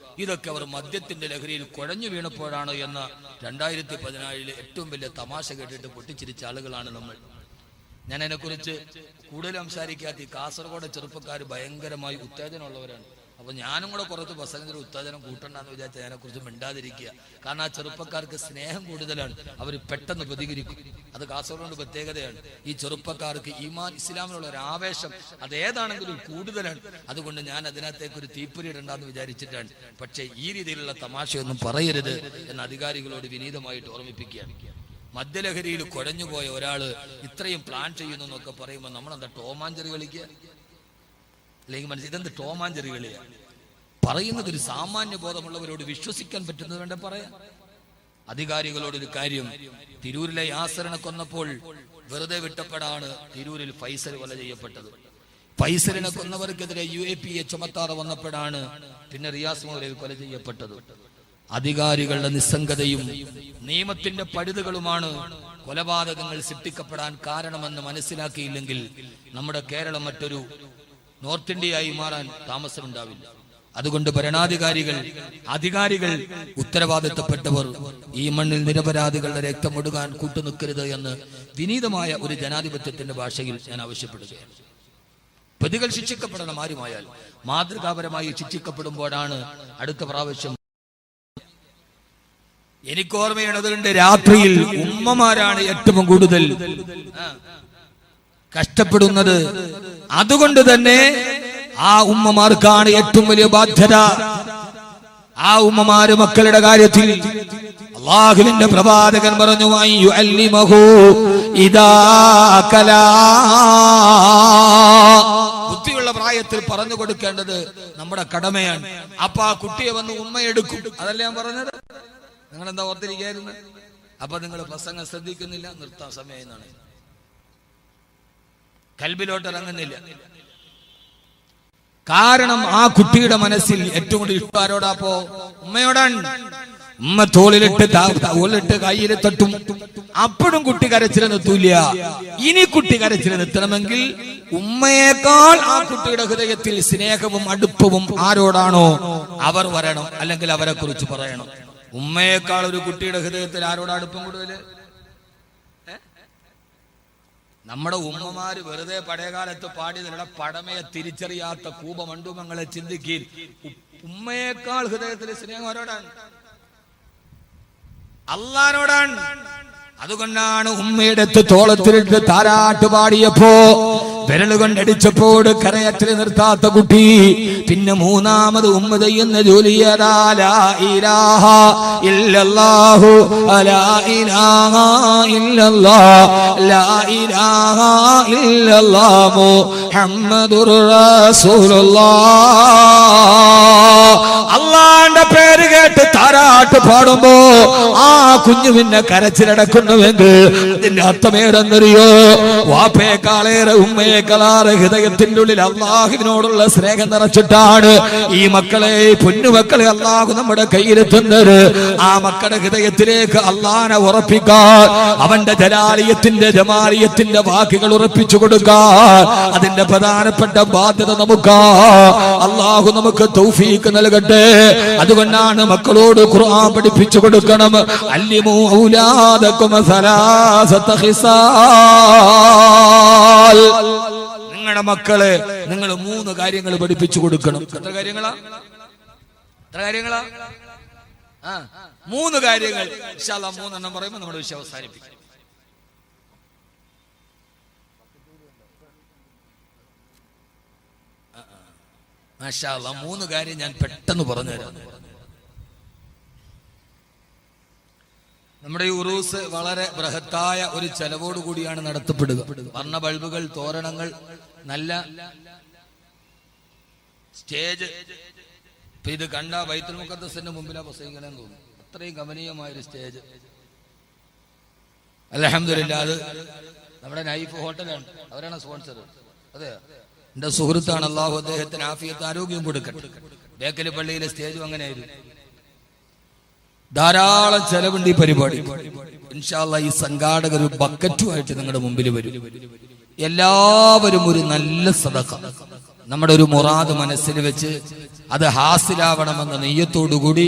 ഇതൊക്കെ അവർ മദ്യത്തിന്റെ ലഹരിയിൽ കുഴഞ്ഞു വീണപ്പോഴാണ് എന്ന 2014 ഏറ്റവും വലിയ തമാശ കേട്ടിട്ട് പൊട്ടിച്ചിരിച്ച ആളുകളാണ് നമ്മൾ. ഞാൻ അതിനെക്കുറിച്ച് കൂടുതൽ സംസാരിക്കാത്ത ഈ കാസർഗോഡ് ചെറുപ്പക്കാർ ഭയങ്കരമായി ഉത്തേജനമുള്ളവരാണ്. അപ്പൊ ഞാനും കൂടെ കുറച്ച് പ്രസംഗത്തിൽ ഉത്തേജനം കൂട്ടണ്ടെന്ന് വിചാരിച്ച അതിനെക്കുറിച്ച് മിണ്ടാതിരിക്കുക. കാരണം ആ ചെറുപ്പക്കാർക്ക് സ്നേഹം കൂടുതലാണ്, അവർ പെട്ടെന്ന് പ്രതികരിക്കും. അത് കാസർഗോഡ് പ്രത്യേകതയാണ്. ഈ ചെറുപ്പക്കാർക്ക് ഈമാൻ ഇസ്ലാമിനുള്ള ഒരു ആവേശം അതേതാണെങ്കിലും കൂടുതലാണ്. അതുകൊണ്ട് ഞാൻ അതിനകത്തേക്ക് ഒരു തീപ്പൊരി ഇടണ്ടെന്ന് വിചാരിച്ചിട്ടാണ്. പക്ഷേ ഈ രീതിയിലുള്ള തമാശയൊന്നും പറയരുത് എന്ന് അധികാരികളോട് വിനീതമായിട്ട് ഓർമ്മിപ്പിക്കുകയാണ്. മദ്യലഹരിയിൽ കുഴഞ്ഞുപോയ ഒരാള് ഇത്രയും പ്ലാൻ ചെയ്യുന്നു എന്നൊക്കെ പറയുമ്പോൾ നമ്മളെന്താ ടോമാഞ്ചെറി കളിക്കുക? അല്ലെങ്കിൽ മനസ്സിൽ ഇതെന്ത് ടോമാഞ്ചെറി കളിയാ? പറയുന്നത് ഒരു സാമാന്യ ബോധമുള്ളവരോട് വിശ്വസിക്കാൻ പറ്റുന്നത് വേണ്ട പറയാം. അധികാരികളോടൊരു കാര്യം, തിരൂരിലെ യാസറിനെ കൊന്നപ്പോൾ വെറുതെ വിട്ടപ്പോഴാണ് തിരൂരിൽ ഫൈസൽ കൊല ചെയ്യപ്പെട്ടത്. ഫൈസലിനെ കൊന്നവർക്കെതിരെ UAPA ചുമത്താറ് വന്നപ്പോഴാണ് പിന്നെ റിയാസ് മൗലവി കൊല ചെയ്യപ്പെട്ടത്. അധികാരികളുടെ നിസ്സംഗതയും നിയമത്തിന്റെ പഴുതുകളുമാണ് കൊലപാതകങ്ങൾ സൃഷ്ടിക്കപ്പെടാൻ കാരണമെന്ന് മനസ്സിലാക്കിയില്ലെങ്കിൽ നമ്മുടെ കേരളം മറ്റൊരു നോർത്ത് ഇന്ത്യയായി മാറാൻ താമസമുണ്ടാവില്ല. അതുകൊണ്ട് ഭരണാധികാരികൾ, അധികാരികൾ, ഉത്തരവാദിത്തപ്പെട്ടവർ ഈ മണ്ണിൽ നിരപരാധികളുടെ രക്തമൊടുകാൻ കൂട്ടുനിൽക്കരുത് എന്ന് വിനീതമായ ഒരു ജനാധിപത്യത്തിന്റെ ഭാഷയിൽ ഞാൻ ആവശ്യപ്പെടുകയാണ്. പ്രതികൾ ശിക്ഷിക്കപ്പെടണം. ആരുമായാൽ മാതൃകാപരമായി ശിക്ഷിക്കപ്പെടുമ്പോഴാണ് അടുത്ത പ്രാവശ്യം. എനിക്ക് ഓർമ്മയുള്ളതുകൊണ്ട് രാത്രിയിൽ ഉമ്മമാരാണ് ഏറ്റവും കൂടുതൽ കഷ്ടപ്പെടുന്നത്. അതുകൊണ്ട് തന്നെ ആ ഉമ്മമാർക്കാണ് ഏറ്റവും വലിയ ബാധ്യത. ആ ഉമ്മമാര് മക്കളുടെ കാര്യത്തിൽ അല്ലാഹുവിന്റെ പ്രവാചകൻ പറഞ്ഞു, ബുദ്ധിയുള്ള പ്രായത്തിൽ പറഞ്ഞു കൊടുക്കേണ്ടത് നമ്മുടെ കടമയാണ്. അപ്പൊ ആ കുട്ടിയെ വന്ന് ഉമ്മയെടുക്കും. അതല്ലേ ഞാൻ പറഞ്ഞത്? നിങ്ങൾ എന്താ ഓർത്തിരിക്കായിരുന്നു? അപ്പൊ നിങ്ങൾ പ്രസംഗം ശ്രദ്ധിക്കുന്നില്ല, നിർത്താൻ സമയം എന്നാണ്, കൽബിലോട്ട് ഇറങ്ങുന്നില്ല. കാരണം ആ കുട്ടിയുടെ മനസ്സിൽ ഏറ്റവും കൂടുതൽ ഇഷ്ടം ആരോടാപ്പോ? ഉമ്മയോടാണ്. ഉമ്മ തോളിലിട്ട് കയ്യിൽ തട്ടും. അപ്പോഴും കുട്ടി കരച്ചിൽ നിർത്തൂല. ഇനി കുട്ടി കരച്ചിൽ നിർത്തണമെങ്കിൽ ഉമ്മയേക്കാൾ ആ കുട്ടിയുടെ ഹൃദയത്തിൽ സ്നേഹവും അടുപ്പവും ആരോടാണോ അവർ വരണം, അല്ലെങ്കിൽ അവരെ കുറിച്ച് പറയണം. ഉമ്മയേക്കാൾ ഒരു കുട്ടിയുടെ ഹൃദയത്തിൽ ആരോടാ അടുപ്പം കൂടുതല്? നമ്മുടെ ഉമ്മമാര് വെറുതെ പഴയകാലത്ത് പാടിയതിലൂടെ പടമയെ തിരിച്ചറിയാത്ത കൂപമണ്ഡൂമങ്ങളെ ചിന്തിക്കീൻ. ഉമ്മയേക്കാൾ ഹൃദയത്തിൽ സ്നേഹം ആരോടാണ്? അള്ളാനോടാണ്. അതുകൊണ്ടാണ് ഉമ്മയുടെ തോളത്തിലിട്ട് താരാട്ട് പാടിയപ്പോ വിരലുകൊണ്ടടിച്ചപ്പോൾ കരയറ്റിൽ നിർത്താത്ത കുട്ടി പിന്നെ മൂന്നാമത് ഉമ്മ ചെയ്യുന്ന ജോലി അള്ളാന്റെ പേര് കേട്ട് താരാട്ട് പാടുമ്പോ ആ കുഞ്ഞു പിന്നെ കരച്ചിലടക്കുന്നുവെങ്കിൽ അതിന്റെ അർത്ഥമേടെന്നറിയോ? വാപ്പയേക്കാളേറെ ഉമ്മയേക്കാളേറെ ഹൃദയത്തിന്റെ ഉള്ളിൽ അള്ളാഹുവിനോടുള്ള സ്നേഹം നിറച്ചിട്ടാണ് ഈ മക്കളെ, പൊന്നുമക്കളെ അള്ളാഹു നമ്മുടെ കയ്യിലെത്തുന്നത്. ആ മക്കളുടെ ഹൃദയത്തിലേക്ക് അള്ളാഹനെ ഉറപ്പിക്കാൻ, അവന്റെ ജലാലിയത്തിന്റെ ജമാലിയത്തിന്റെ വാക്കുകൾ ഉറപ്പിച്ചു കൊടുക്കാൻ അതിന്റെ പ്രധാനപ്പെട്ട ബാധ്യത നമുക്കാ. അള്ളാഹു നമുക്ക് തൗഫീഖ് നൽകട്ടെ. അതുകൊണ്ടാണ് മക്കളോട് ഖുർആൻ പഠിപ്പിച്ചു കൊടുക്കണം. അല്ലിമു ഔലാദകും സലാസത ഖിസാൽ. നിങ്ങളുടെ മക്കളെ നിങ്ങൾ 3 കാര്യങ്ങൾ പഠിപ്പിച്ചു കൊടുക്കണം. എത്ര കാര്യങ്ങളാ? 3 കാര്യങ്ങൾ. ഇൻഷാ അല്ലാഹ് 3 എണ്ണം പറയുമ്പോൾ നമ്മുടെ വിഷയം അവസാനിപ്പിക്കും. മാഷാ അല്ലാഹ് 3 കാര്യം ഞാൻ പെട്ടെന്ന് പറഞ്ഞുതരാം. നമ്മുടെ ഈ ഉറൂസ് വളരെ ബൃഹത്തായ ഒരു ചെലവോടുകൂടിയാണ് നടത്തപ്പെടുക. വർണ്ണ ബൾബുകൾ, തോരണങ്ങൾ, നല്ല സ്റ്റേജ്. ഇപ്പൊ ഇത് കണ്ട ബൈത്തുൽ മുഖദ്ദസിന്റെ മുമ്പിലാ പ്രസംഗിക്കണമെന്ന് തോന്നുന്നു. അത്രയും ഗമനീയമായൊരു സ്റ്റേജ്. അൽഹംദുലില്ലാ. അത് നമ്മുടെ നൈഫ് ഹോട്ടലാണ്, അവരാണ് സ്പോൺസർ. അതെ, എന്റെ സുഹൃത്താണ്. അല്ലാഹു അദ്ദേഹത്തിന് ആഫിയത്ത് ആരോഗ്യം കൊടുക്കട്ടെ. ബേക്കലി പള്ളിയിലെ സ്റ്റേജും അങ്ങനെയായിരുന്നു. ധാരാളം ചെലവുണ്ട് ഈ പരിപാടി. ഇൻഷാ അല്ലാഹ് ഈ സംഘാടകർ ഒരു ബക്കറ്റുമായിട്ട് നിങ്ങളുടെ മുമ്പിൽ വരും. എല്ലാവരും ഒരു നല്ല സദഖ, നമ്മുടെ ഒരു മുറാദ് മനസ്സിൽ വെച്ച് അത് ഹാസിലാവണമെന്ന നെയ്യത്തോടുകൂടി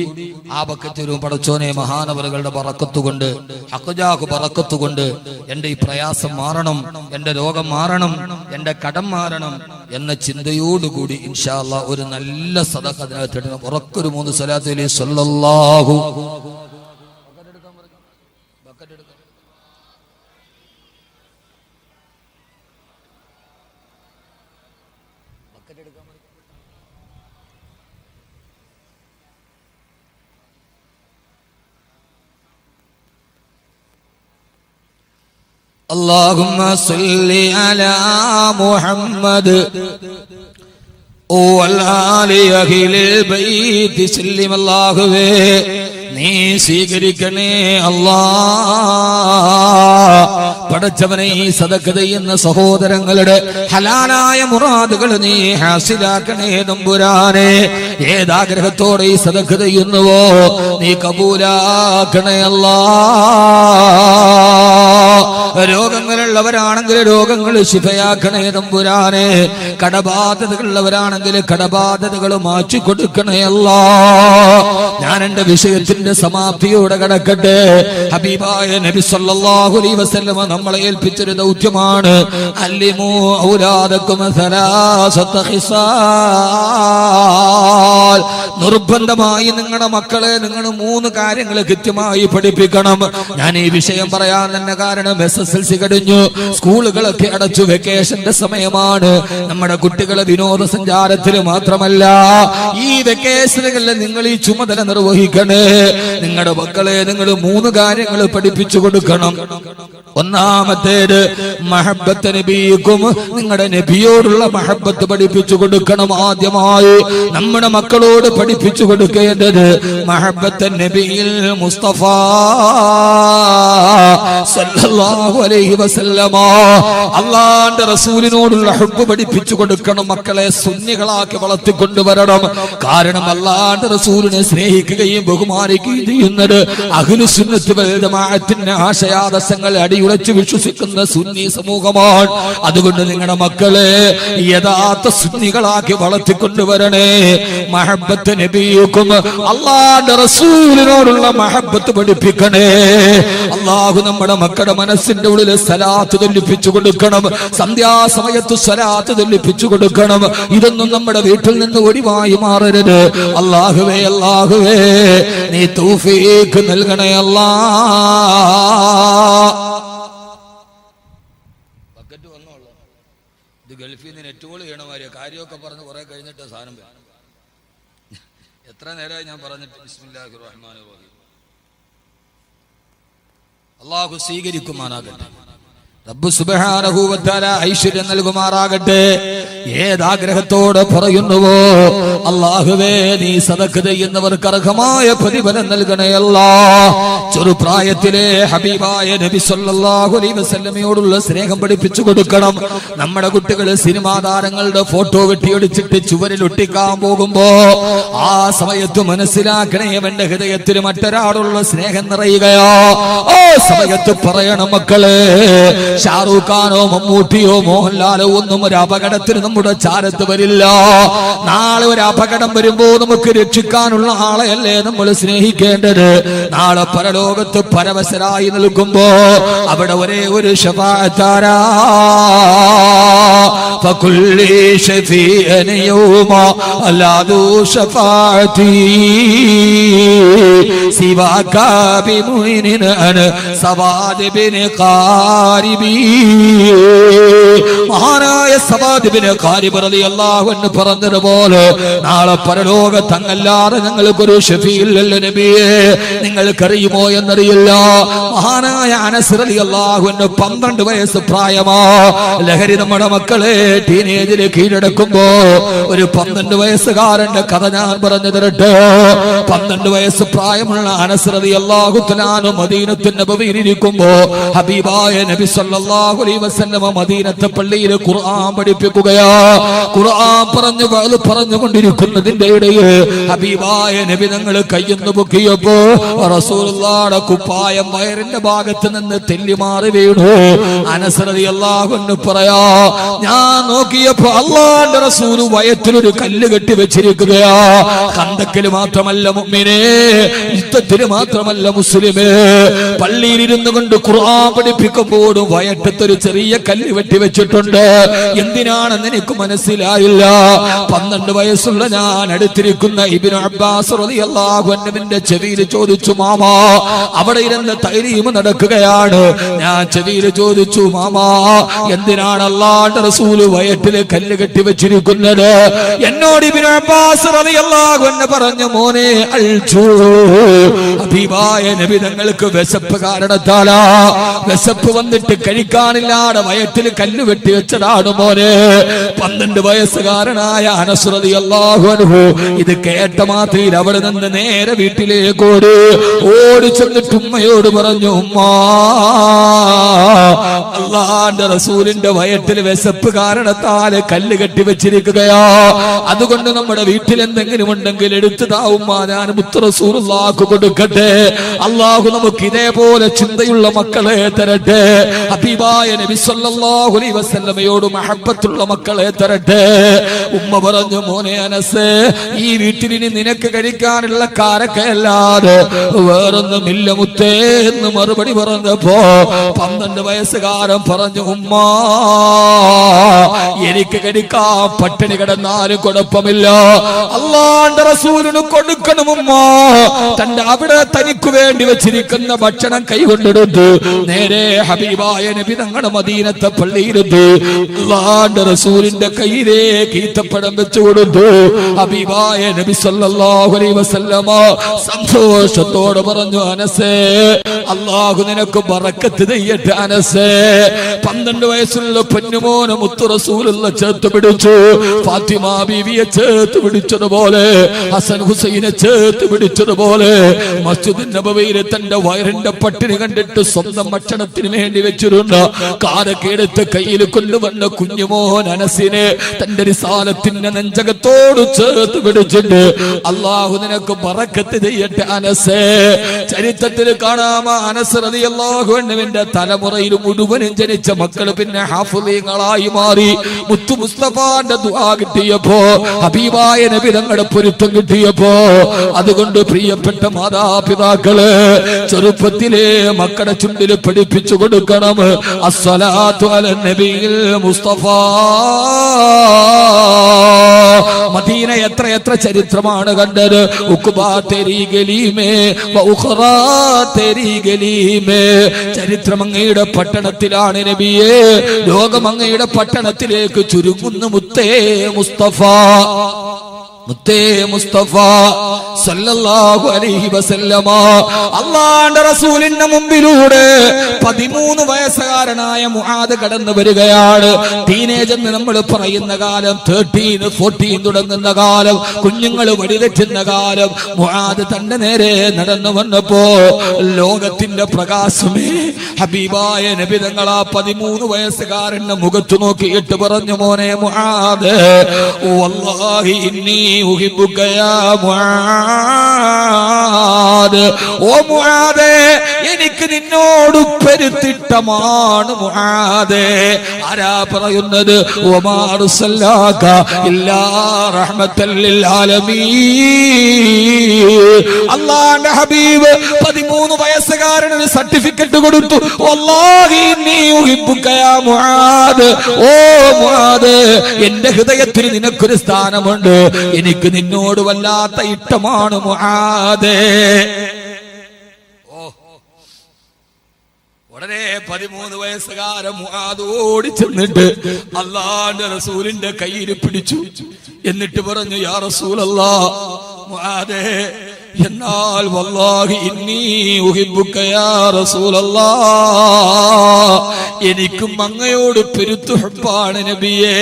ആ ബക്കറ്റൊരു പടച്ചോനെ മഹാനവറുകളുടെ ബറക്കത്തുകൊണ്ട് ഹഖ്ജാഹു ബറക്കത്തുകൊണ്ട് എന്റെ ഈ പ്രയാസം മാറണം, എന്റെ രോഗം മാറണം, എന്റെ കടം മാറണം എന്ന ചിന്തയോടുകൂടി ഇൻഷാ അല്ലാഹ് ഒരു നല്ല സദഖ അതിനകത്ത് ഉറക്കൊരു 3 സ്വലാത്ത് അലൈഹി സ്വല്ലല്ലാഹു. اللهم صل على محمد وآل أهل البيت سلم الله നീ സ്വീകരിക്കണേ അല്ലാ. പടച്ചവനെ ഈ സദഖ ചെയ്യുന്ന സഹോദരങ്ങളുടെ ഹലാലായ മുറാദുകൾ നീ ഹാസിലാക്കണേ തമ്പുരാനെ. ഏതാഗ്രഹത്തോടെ ഈ സദഖ ചെയ്യുന്നുവോ നീ കബൂലാക്കണേ അല്ലാ. രോഗങ്ങളുള്ളവരാണെങ്കിൽ രോഗങ്ങൾ ശിഫയാക്കണേ തമ്പുരാനെ. കടബാധ്യതകളുള്ളവരാണെങ്കിൽ കടബാധ്യതകൾ മാറ്റി കൊടുക്കണേ അല്ലാ. ഞാൻ എന്റെ വിഷയത്തിന്റെ സമാപ്തിയോടെ കടക്കട്ടെ. ഹബീബായ നബി സല്ലല്ലാഹു അലൈഹി വസല്ലം നമ്മളെ ഏൽപ്പിച്ചൊരു ദൗത്യമാണ്. അല്ലിമൂ ഔലാദകും സലാസത ഖിസാൽ. നിർബന്ധമായി നിങ്ങളുടെ മക്കളെ നിങ്ങൾ 3 കാര്യങ്ങൾ കൃത്യമായി പഠിപ്പിക്കണം. ഞാൻ ഈ വിഷയം പറയാൻ തന്നെ കാരണം SSLC കഴിഞ്ഞു, സ്കൂളുകളൊക്കെ അടച്ചു, വെക്കേഷന്റെ സമയമാണ്. നമ്മുടെ കുട്ടികളെ വിനോദസഞ്ചാരത്തിൽ മാത്രമല്ല ഈ വെക്കേഷനുകളിൽ നിങ്ങൾ ഈ ചുമതല നിർവഹിക്കണേ. നിങ്ങളുടെ മക്കളെ നിങ്ങൾ 3 കാര്യങ്ങൾ പഠിപ്പിച്ചു കൊടുക്കണം. ഒന്നാമത്തേത് മഹബ്ബത്ത് നബിക്കും, നിങ്ങളുടെ നബിയോടുള്ള മഹബ്ബത്ത് പഠിപ്പിച്ചു കൊടുക്കണം. ആദ്യമായി നമ്മുടെ മക്കളോട് പഠിപ്പിച്ചു കൊടുക്കേണ്ടത് മഹബ്ബത്ത് നബിയിൽ മുസ്തഫ സല്ലല്ലാഹു അലൈഹി വസല്ലമ, അല്ലാഹുവിന്റെ റസൂലിനോടുള്ള ഹുബ്ബ് പഠിപ്പിച്ചു കൊടുക്കണം. മക്കളെ സുന്നികളാക്കി വളർത്തിക്കൊണ്ടുവരണം. കാരണം അല്ലാഹുവിന്റെ റസൂലിനെ സ്നേഹിക്കുകയും ബഹുമാനിക്കുകയും ചെയ്യുന്നത് അഹ്ലുസുന്നത്ത് വൽ ജമാഅത്തിന്റെ ആശയാദർശങ്ങൾ അടിയുറച്ച് വിശ്വസിക്കുന്ന സുന്നി സമൂഹമാണ്. അതുകൊണ്ട് നിങ്ങളുടെ മക്കളെ യഥാർത്ഥ സുന്നികളാക്കി വളർത്തിക്കൊണ്ടുവരണേ. മഹബ്ബത്ത് നബിയുക്കും, അല്ലാഹുവിന്റെ റസൂലിനോടുള്ള മഹബ്ബത്ത് പഠിപ്പിക്കണേ. അല്ലാഹു നമ്മുടെ മക്കളുടെ മനസ്സിന്റെ ഉള്ളിൽ സലാത്ത് ചൊല്ലിപ്പിച്ചു കൊടുക്കണം. സന്ധ്യാസമയത്ത് സലാത്ത് ചൊല്ലിപ്പിച്ചു കൊടുക്കണം. ഇതൊന്നും നമ്മുടെ വീട്ടിൽ നിന്ന് ഒഴിവായി മാറരുത്. അല്ലാഹുവേ അല്ലാഹുവേ നീ തൗഫീഖ് നൽകണേ അല്ലാ. ബക്കറ്റ് വന്നോളൂ. ഇത് ഗൾഫിൽ നിന്ന് നെറ്റുകൾ ചെയ്യണമാരിയ കാര്യമൊക്കെ പറഞ്ഞ് കുറെ കഴിഞ്ഞിട്ട് സാധനം വേണം. എത്ര നേരമായി ഞാൻ പറഞ്ഞിട്ട്. ബിസ്മില്ലാഹിർ റഹ്മാനിർ റഹീം. അല്ലാഹു സ്വീകരിക്കുമാറാകട്ടെ. റബ്ബ് സുബ്ഹാനഹു വ തആല ഐശ്വര്യം നൽകുമാറാകട്ടെ. ഏതാഗ്രഹത്തോടെ പറയുന്നുവോ അല്ലാഹുവേ നീ സദഖ ചെയ്യുന്നവർക്ക് അർഹമായ പ്രതിഫലം നൽകണേ അല്ലാ. ചെറുപ്രായത്തിലെ ഹബീബായ നബി സല്ലല്ലാഹു അലൈഹി വസല്ലമയോടുള്ള സ്നേഹം പഠിപ്പിച്ചു കൊടുക്കണം. നമ്മുടെ കുട്ടികൾ സിനിമാ താരങ്ങളുടെ ഫോട്ടോ വെട്ടിയൊടിച്ചിട്ട് ചുവരിൽ ഒട്ടിക്കാൻ പോകുമ്പോ ആ സമയത്ത് മനസ്സിലാക്കണേ അവന്റെ ഹൃദയത്തിൽ മറ്റൊരാളുള്ള സ്നേഹം നിറയുകയോ. ആ സമയത്ത് പറയണം മക്കളെ, ഷാറൂഖ് ഖാനോ മമ്മൂട്ടിയോ മോഹൻലാലോ ഒന്നും ഒരു അപകടത്തിന് നമ്മുടെ ചാരത്ത് വരില്ല. നാളെ ഒരു അപകടം വരുമ്പോ നമുക്ക് രക്ഷിക്കാനുള്ള ആളെയല്ലേ നമ്മൾ സ്നേഹിക്കേണ്ടത്. നാളെ പരലോകത്ത് പരവശരായി നിൽക്കുമ്പോ അവിടെ ഒരേ ഒരു ശഫാഅത്താരാ. ഫകുല്ലി ശഫീഅൻ യൗമ അലാദു ശഫാഅതി സിവാക ബിമുഇനിൻ അന സവാദ് ബിൻ ഖാരിബി. മഹാനായ സവാദ് ബിൻ ഖാരിബ് റളിയല്ലാഹു അൻഹു പറഞ്ഞതുപോലെ നാളെ പരലോകത്ത് അങ്ങല്ലാതെ ഞങ്ങൾക്കൊരു ഷഫീഇല്ലല്ലോ നബിയേ. നിങ്ങൾക്കറിയുമോ എന്നറിയില്ല. മഹാനായ അനസ് റളിയല്ലാഹു അൻഹു 12 വയസ്സ് പ്രായമാ. ലഹരി നമ്മുടെ മക്കളെ ടീനേജിൽ കീഴടക്കുമ്പോ ഒരു 12 വയസ്സുകാരന്റെ കഥ ഞാൻ പറഞ്ഞു തരട്ടെ. 12 വയസ്സ് പ്രായമുള്ള അനസ് റളിയല്ലാഹു തആല മദീനത്തുൻ നബവിയിൽ ഇരിക്കുമ്പോ ഹബീബായ നബി സല്ലല്ലാഹു സല്ലല്ലാഹു അലൈഹി വസല്ലമ മദീനത്തെ പള്ളിയിൽ ഖുർആൻ പഠിപ്പിക്കുകയാ. ഖുർആൻ പറഞ്ഞുകൊണ്ടിരിക്കുന്നതിന്റെ ഇടയിൽ ഹബീബായ നബി തങ്ങൾ കയ്യൊന്ന് പൊക്കിയപ്പോ റസൂലുള്ളാഹിയുടെ കുപ്പായം വയറിന്റെ ഭാഗത്ത് നിന്ന് തെല്ലി മാറി വീണു. അനസ് റളിയല്ലാഹു അൻഹു പറയാ, ഞാൻ നോക്കിയപ്പോ അല്ലാഹുവിന്റെ റസൂൽ വയറ്റിലൊരു കല്ല് കെട്ടി വെച്ചിരിക്കുകയാ. ഖന്തക്കിൽ മാത്രമല്ല മുഅ്മിനേ, യുദ്ധത്തിന് മാത്രമല്ല മുസ്ലിമേ, പള്ളിയിൽ ഇരുന്നു കൊണ്ട് ഖുർആൻ പഠിപ്പിക്കുമ്പോഴും വയറ്റത്തൊരു ചെറിയ കല്ല് വെട്ടി വെച്ചിട്ടുണ്ട്. എന്തിനാണെന്ന് എനിക്ക് മനസ്സിലായില്ല. 12 വയസ്സുള്ള ഞാൻ അടുത്തിരിക്കുന്ന ഇബ്നു അബ്ബാസ് റളിയല്ലാഹു അൻഹുവിന്റെ ചെവിയിൽ ചോദിച്ചു, മാമാ അവിടെ ഇരുന്ന് തൈരീം നടക്കുകയാണ്. ഞാൻ ചെവിയിൽ ചോദിച്ചു, മാമാ എന്തിനാണ് അല്ലാഹുവിന്റെ റസൂൽ വയറ്റിൽ കല്ല് കെട്ടി വെച്ചിരിക്കുന്നത്? എന്നോട് ഇബ്നു അബ്ബാസ് റളിയല്ലാഹു അൻഹു പറഞ്ഞു, മോനെ അൽജൂ, ഹബീബായ നബി തങ്ങൾക്ക് വിശപ്പ് കാരണത്താലാ, വിശപ്പ് വന്നിട്ട് കഴിക്കാനില്ലാതെ വയറ്റിൽ കല്ല് വെട്ടി വെച്ചതാണ് മോനെ. 12 വയസ്സുകാരനായ അനസ് റളിയല്ലാഹു അൻഹു ഇത് കേട്ട മാത്രയിൽ അവിടെ നിന്ന് നേരെ വീട്ടിലേക്ക് ഓടി ചെന്നിട്ട് ഉമ്മയോട് പറഞ്ഞു, ഉമ്മാ അല്ലാഹുവിന്റെ റസൂലിന്റെ വയറ്റിൽ വിശപ്പ് കാരണത്താൽ കല്ല് കെട്ടി വെച്ചിരിക്കുകയാ. അതുകൊണ്ട് നമ്മുടെ വീട്ടിൽ എന്തെങ്കിലും ഉണ്ടെങ്കിൽ എടുത്തതാ ഉമ്മ, ഞാൻ മുത്ത് റസൂലുള്ളാഹിക്ക് കൊടുക്കട്ടെ. അല്ലാഹു നമുക്ക് ഇതേപോലെ ചിന്തയുള്ള മക്കളെ തരട്ടെ. ഹബീബായ നബി സല്ലല്ലാഹു അലൈഹി വസല്ലമയോട് മഹബ്ബത്തുള്ള മക്കളെ തരട്ടെ. ഉമ്മ പറഞ്ഞു, മോനെ അനസ്, ഈ വീട്ടിൽ ഇനി നിനക്ക് കഴിക്കാനുള്ള കാരക്കയല്ലാതെ വേറൊന്നുമില്ല മുത്തേ എന്ന് മറുപടി പറഞ്ഞപ്പോ 12 വയസ്സുകാരൻ പറഞ്ഞു, ഉമ്മ എനിക്ക് കഴിക്കാൻ പട്ടിണി കിടന്നാലും കുഴപ്പമില്ല, അല്ലാഹുവിന്റെ റസൂലിന് കൊടുക്കണം ഉമ്മ. തന്റെ അവിടെ തനിക്ക് വേണ്ടി വെച്ചിരിക്കുന്ന ഭക്ഷണം കൈകൊണ്ടെടുത്ത് നേരെ ഹബീബായ നബി തങ്ങളുടെ മദീനത്തെ പള്ളിയിലെത്തി അല്ലാഹുവിന്റെ റസൂലിന്റെ കയ്യിലേക്ക് ഈത്തപ്പഴം വെച്ചു കൊടുത്തു. ഹബീബായ നബി സല്ലല്ലാഹു അലൈഹി വസല്ലമ സന്തോഷത്തോടെ പറഞ്ഞു, അനസേ അല്ലാഹു നിനക്ക് ബറക്കത്ത് ചെയ്യട്ടെ അനസേ. 12 വയസ്സുള്ള പൊന്നുമോനെ മുത്ത് റസൂലുള്ള ചേർത്ത് പിടിച്ചു. ഫാത്തിമ ബീവിയെ ചേർത്ത് പിടിച്ചതുപോലെ, ഹസൻ ഹുസൈനെ ചേർത്ത് പിടിച്ചതുപോലെ, മസ്ജിദ് നബവിയിലെ തന്റെ വയറിന്റെ പട്ടിണി കണ്ടിട്ട് സ്വന്തം ഭക്ഷണത്തിന് വേണ്ടി വെച്ചിരുന്ന കാരൊക്കെ എടുത്ത് കയ്യിൽ കൊണ്ടുവന്ന കുഞ്ഞുമോൻ അനസിനെ തന്റെ റിസാലത്തിന്റെ നെഞ്ചകത്തോട് ചേർത്ത് പിടിച്ചിട്ട് അല്ലാഹു നിനക്ക് ബറക്കത്ത് ചെയ്യട്ടെ അനസേ. ചരിത്രത്തിൽ കാണാമ അനസ് റളിയല്ലാഹു അൻഹുവിന്റെ തലമുറയിൽ മുഴുവനും ജനിച്ച മക്കൾ പിന്നെ ഹാഫിളീങ്ങളായി മാറി. മുത്തു മുസ്തഫാന്റെ ദുആ കിട്ടിയപ്പോ, ഹബീബായ നബി തങ്ങളുടെ പൊരുത്തം കിട്ടിയപ്പോ, അതുകൊണ്ട് പ്രിയപ്പെട്ട മാതാപിതാക്കള് ചെറുപ്പത്തിലെ മക്കളുടെ ചുണ്ടിൽ പഠിപ്പിച്ചു കൊടുക്കണം, അസ്സലാത്തു അലൻ നബിയിൽ മുസ്തഫ. മദീന എത്ര ചരിത്രമാണ് കണ്ടത്. ഉഖ്ബാ തെരീ ഗലീമേ വഉഖറാ തെരീ ഗലീമേ. ചരിത്രം അങ്ങയുടെ പട്ടണത്തിലാണ് നബിയേ, ലോകം അങ്ങയുടെ പട്ടണത്തിലേക്ക് ചുരുങ്ങുന്നു മുത്തേ മുസ്തഫ. മുത്തേ മുസ്തഫ സല്ലല്ലാഹു അലൈഹി വസല്ലമ അല്ലാഹുവിന്റെ റസൂലിന്റെ മുമ്പിലൂടെ 13 വയസ്സുകാരനായ മുആദ് കടന്നു വരികയാണ്. ടീനേജ് എന്ന് നമ്മൾ പറയുന്ന കാലം, 13, 14 തുടങ്ങുന്ന കാലം, കുഞ്ഞുങ്ങൾ വഴിതെറ്റുന്ന കാലം. മുആദ് തന്റെ നേരെ നടന്നു വന്നപ്പോ ലോകത്തിന്റെ പ്രകാശമേ, ഹബീബായ നബി തങ്ങൾ ആ 13 വയസ്സുകാരന്റെ മുഖത്ത് നോക്കിയിട്ട് പറഞ്ഞു, മോനെ മുആദ്, വല്ലാഹി ഇന്നി ഉഹിബ്ബുക യാ മുആദ്. ഓ മുആദേ, എനിക്ക് നിന്നോട് പെരുത്തിട്ടമാണ് മുആദേ. ആരാ പറയുന്നത്? വമാ അർസൽനാക ഇല്ലാ റഹ്മത്തൽ ലിൽ ആലമീൻ. അല്ലാഹുവിന്റെ ഹബീബ് 13 വയസ്സുകാരന് സർട്ടിഫിക്കറ്റ് കൊടുത്തു, വല്ലാഹി ഇന്നി ഉഹിബ്ബുക യാ മുആദ്. ഓ മുആദ്, എന്റെ ഹൃദയത്തിൽ നിനക്കൊരു സ്ഥാനമുണ്ട്, എനിക്ക് നിന്നോട് വല്ലാത്ത ഇഷ്ടമാണ് മുആദേ. ഉടനെ 13 വയസ്സുകാരൻ മുആദ് ഓടി ചെന്നിട്ട് അല്ലാഹുവിന്റെ റസൂലിന്റെ കയ്യിൽ പിടിച്ചു. എന്നിട്ട് പറഞ്ഞു, യാ റസൂലല്ലാഹ്, മുആദേ, എന്നാൽ വല്ലാഹി ഇന്നി ഉഹിബ്ബുക യാ റസൂലല്ലാഹ്, എനിക്കും അങ്ങയോട് പെരുത്തു ഹബ്ബാണ് നബിയേ.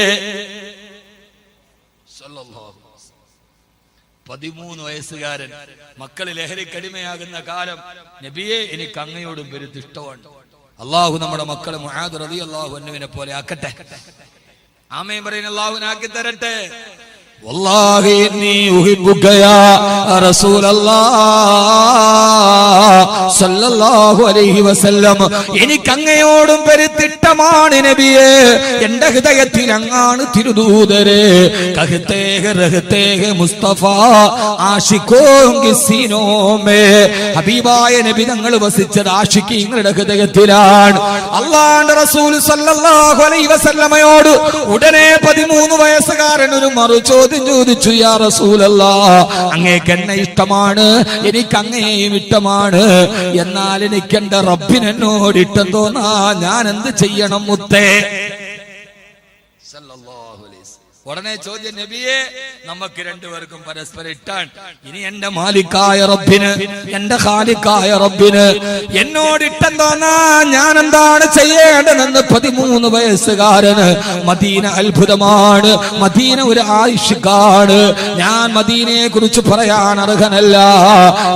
13 വയസ്സുകാരൻ, മക്കൾ ലഹരിക്കടിമയാകുന്ന കാലം, നബിയെ എനിക്ക് അങ്ങയോടും പെരുത്ത് ഇഷ്ടമാണ്. അള്ളാഹു നമ്മുടെ മക്കളെ മുആദ് റളിയല്ലാഹു അൻഹുവിനെ പോലെ ആക്കട്ടെ. ആമീൻ പറയുന്ന അള്ളാഹുവിനാക്കി തരട്ടെ. വല്ലാഹി ഇന്നി ഉഹിബ്ബുക യാ റസൂലല്ലാഹ് സല്ലല്ലാഹു അലൈഹി വസല്ലം, എനിക്ക് അങ്ങയോടും പെരുത്തിട്ടമാണ് നബിയേ, എന്റെ ഹൃദയത്തിൽ അങ്ങാണ് തിരുദൂതരെ. കഹ്തേഹ റഹ്തേഹ മുസ്തഫ ആശിഖോങ്കി സീനോമേ, ഹബീബായ നബി തങ്ങൾ വസിച്ചത് ആശിഖീങ്ങളുടെ ഹൃദയത്തിലാണ്. അല്ലാഹുവിന്റെ റസൂൽ സല്ലല്ലാഹു അലൈഹി വസല്ലമയോട് ഉടനെ 13 വയസ്സുകാരൻ ഒരു മറുചോദ്യം ചോദിച്ചു, യാ റസൂലല്ലാഹ്, അങ്ങേക്ക് എന്നെ ഇഷ്ടമാണ്, എനിക്ക് അങ്ങയെയും ഇഷ്ടമാണ്, എന്നാൽ എനിക്ക് എന്റെ റബ്ബിനെന്നോട് ഇഷ്ടം തോന്നാ, ഞാൻ എന്ത് ചെയ്യണം മുത്തേ? ഉടനെ ചോദ്യം, നബിയെ നമുക്ക് രണ്ടുപേർക്കും പരസ്പരം ഇട്ടാൻ, ഇനി എന്റെ മാലിക്കായ റബ്ബിന്, എന്റെ ഖാലിക്കായ റബ്ബിന് എന്നോട് ഇഷ്ടം തോന്നാ ഞാൻ എന്താണ് ചെയ്യേണ്ടതെന്ന് 13 വയസ്സുകാരന്. മദീന അത്ഭുതമാണ്, മദീന ഒരു ആയിഷക്കാണ്. ഞാൻ മദീനയെ കുറിച്ച് പറയാൻ അർഹനല്ല,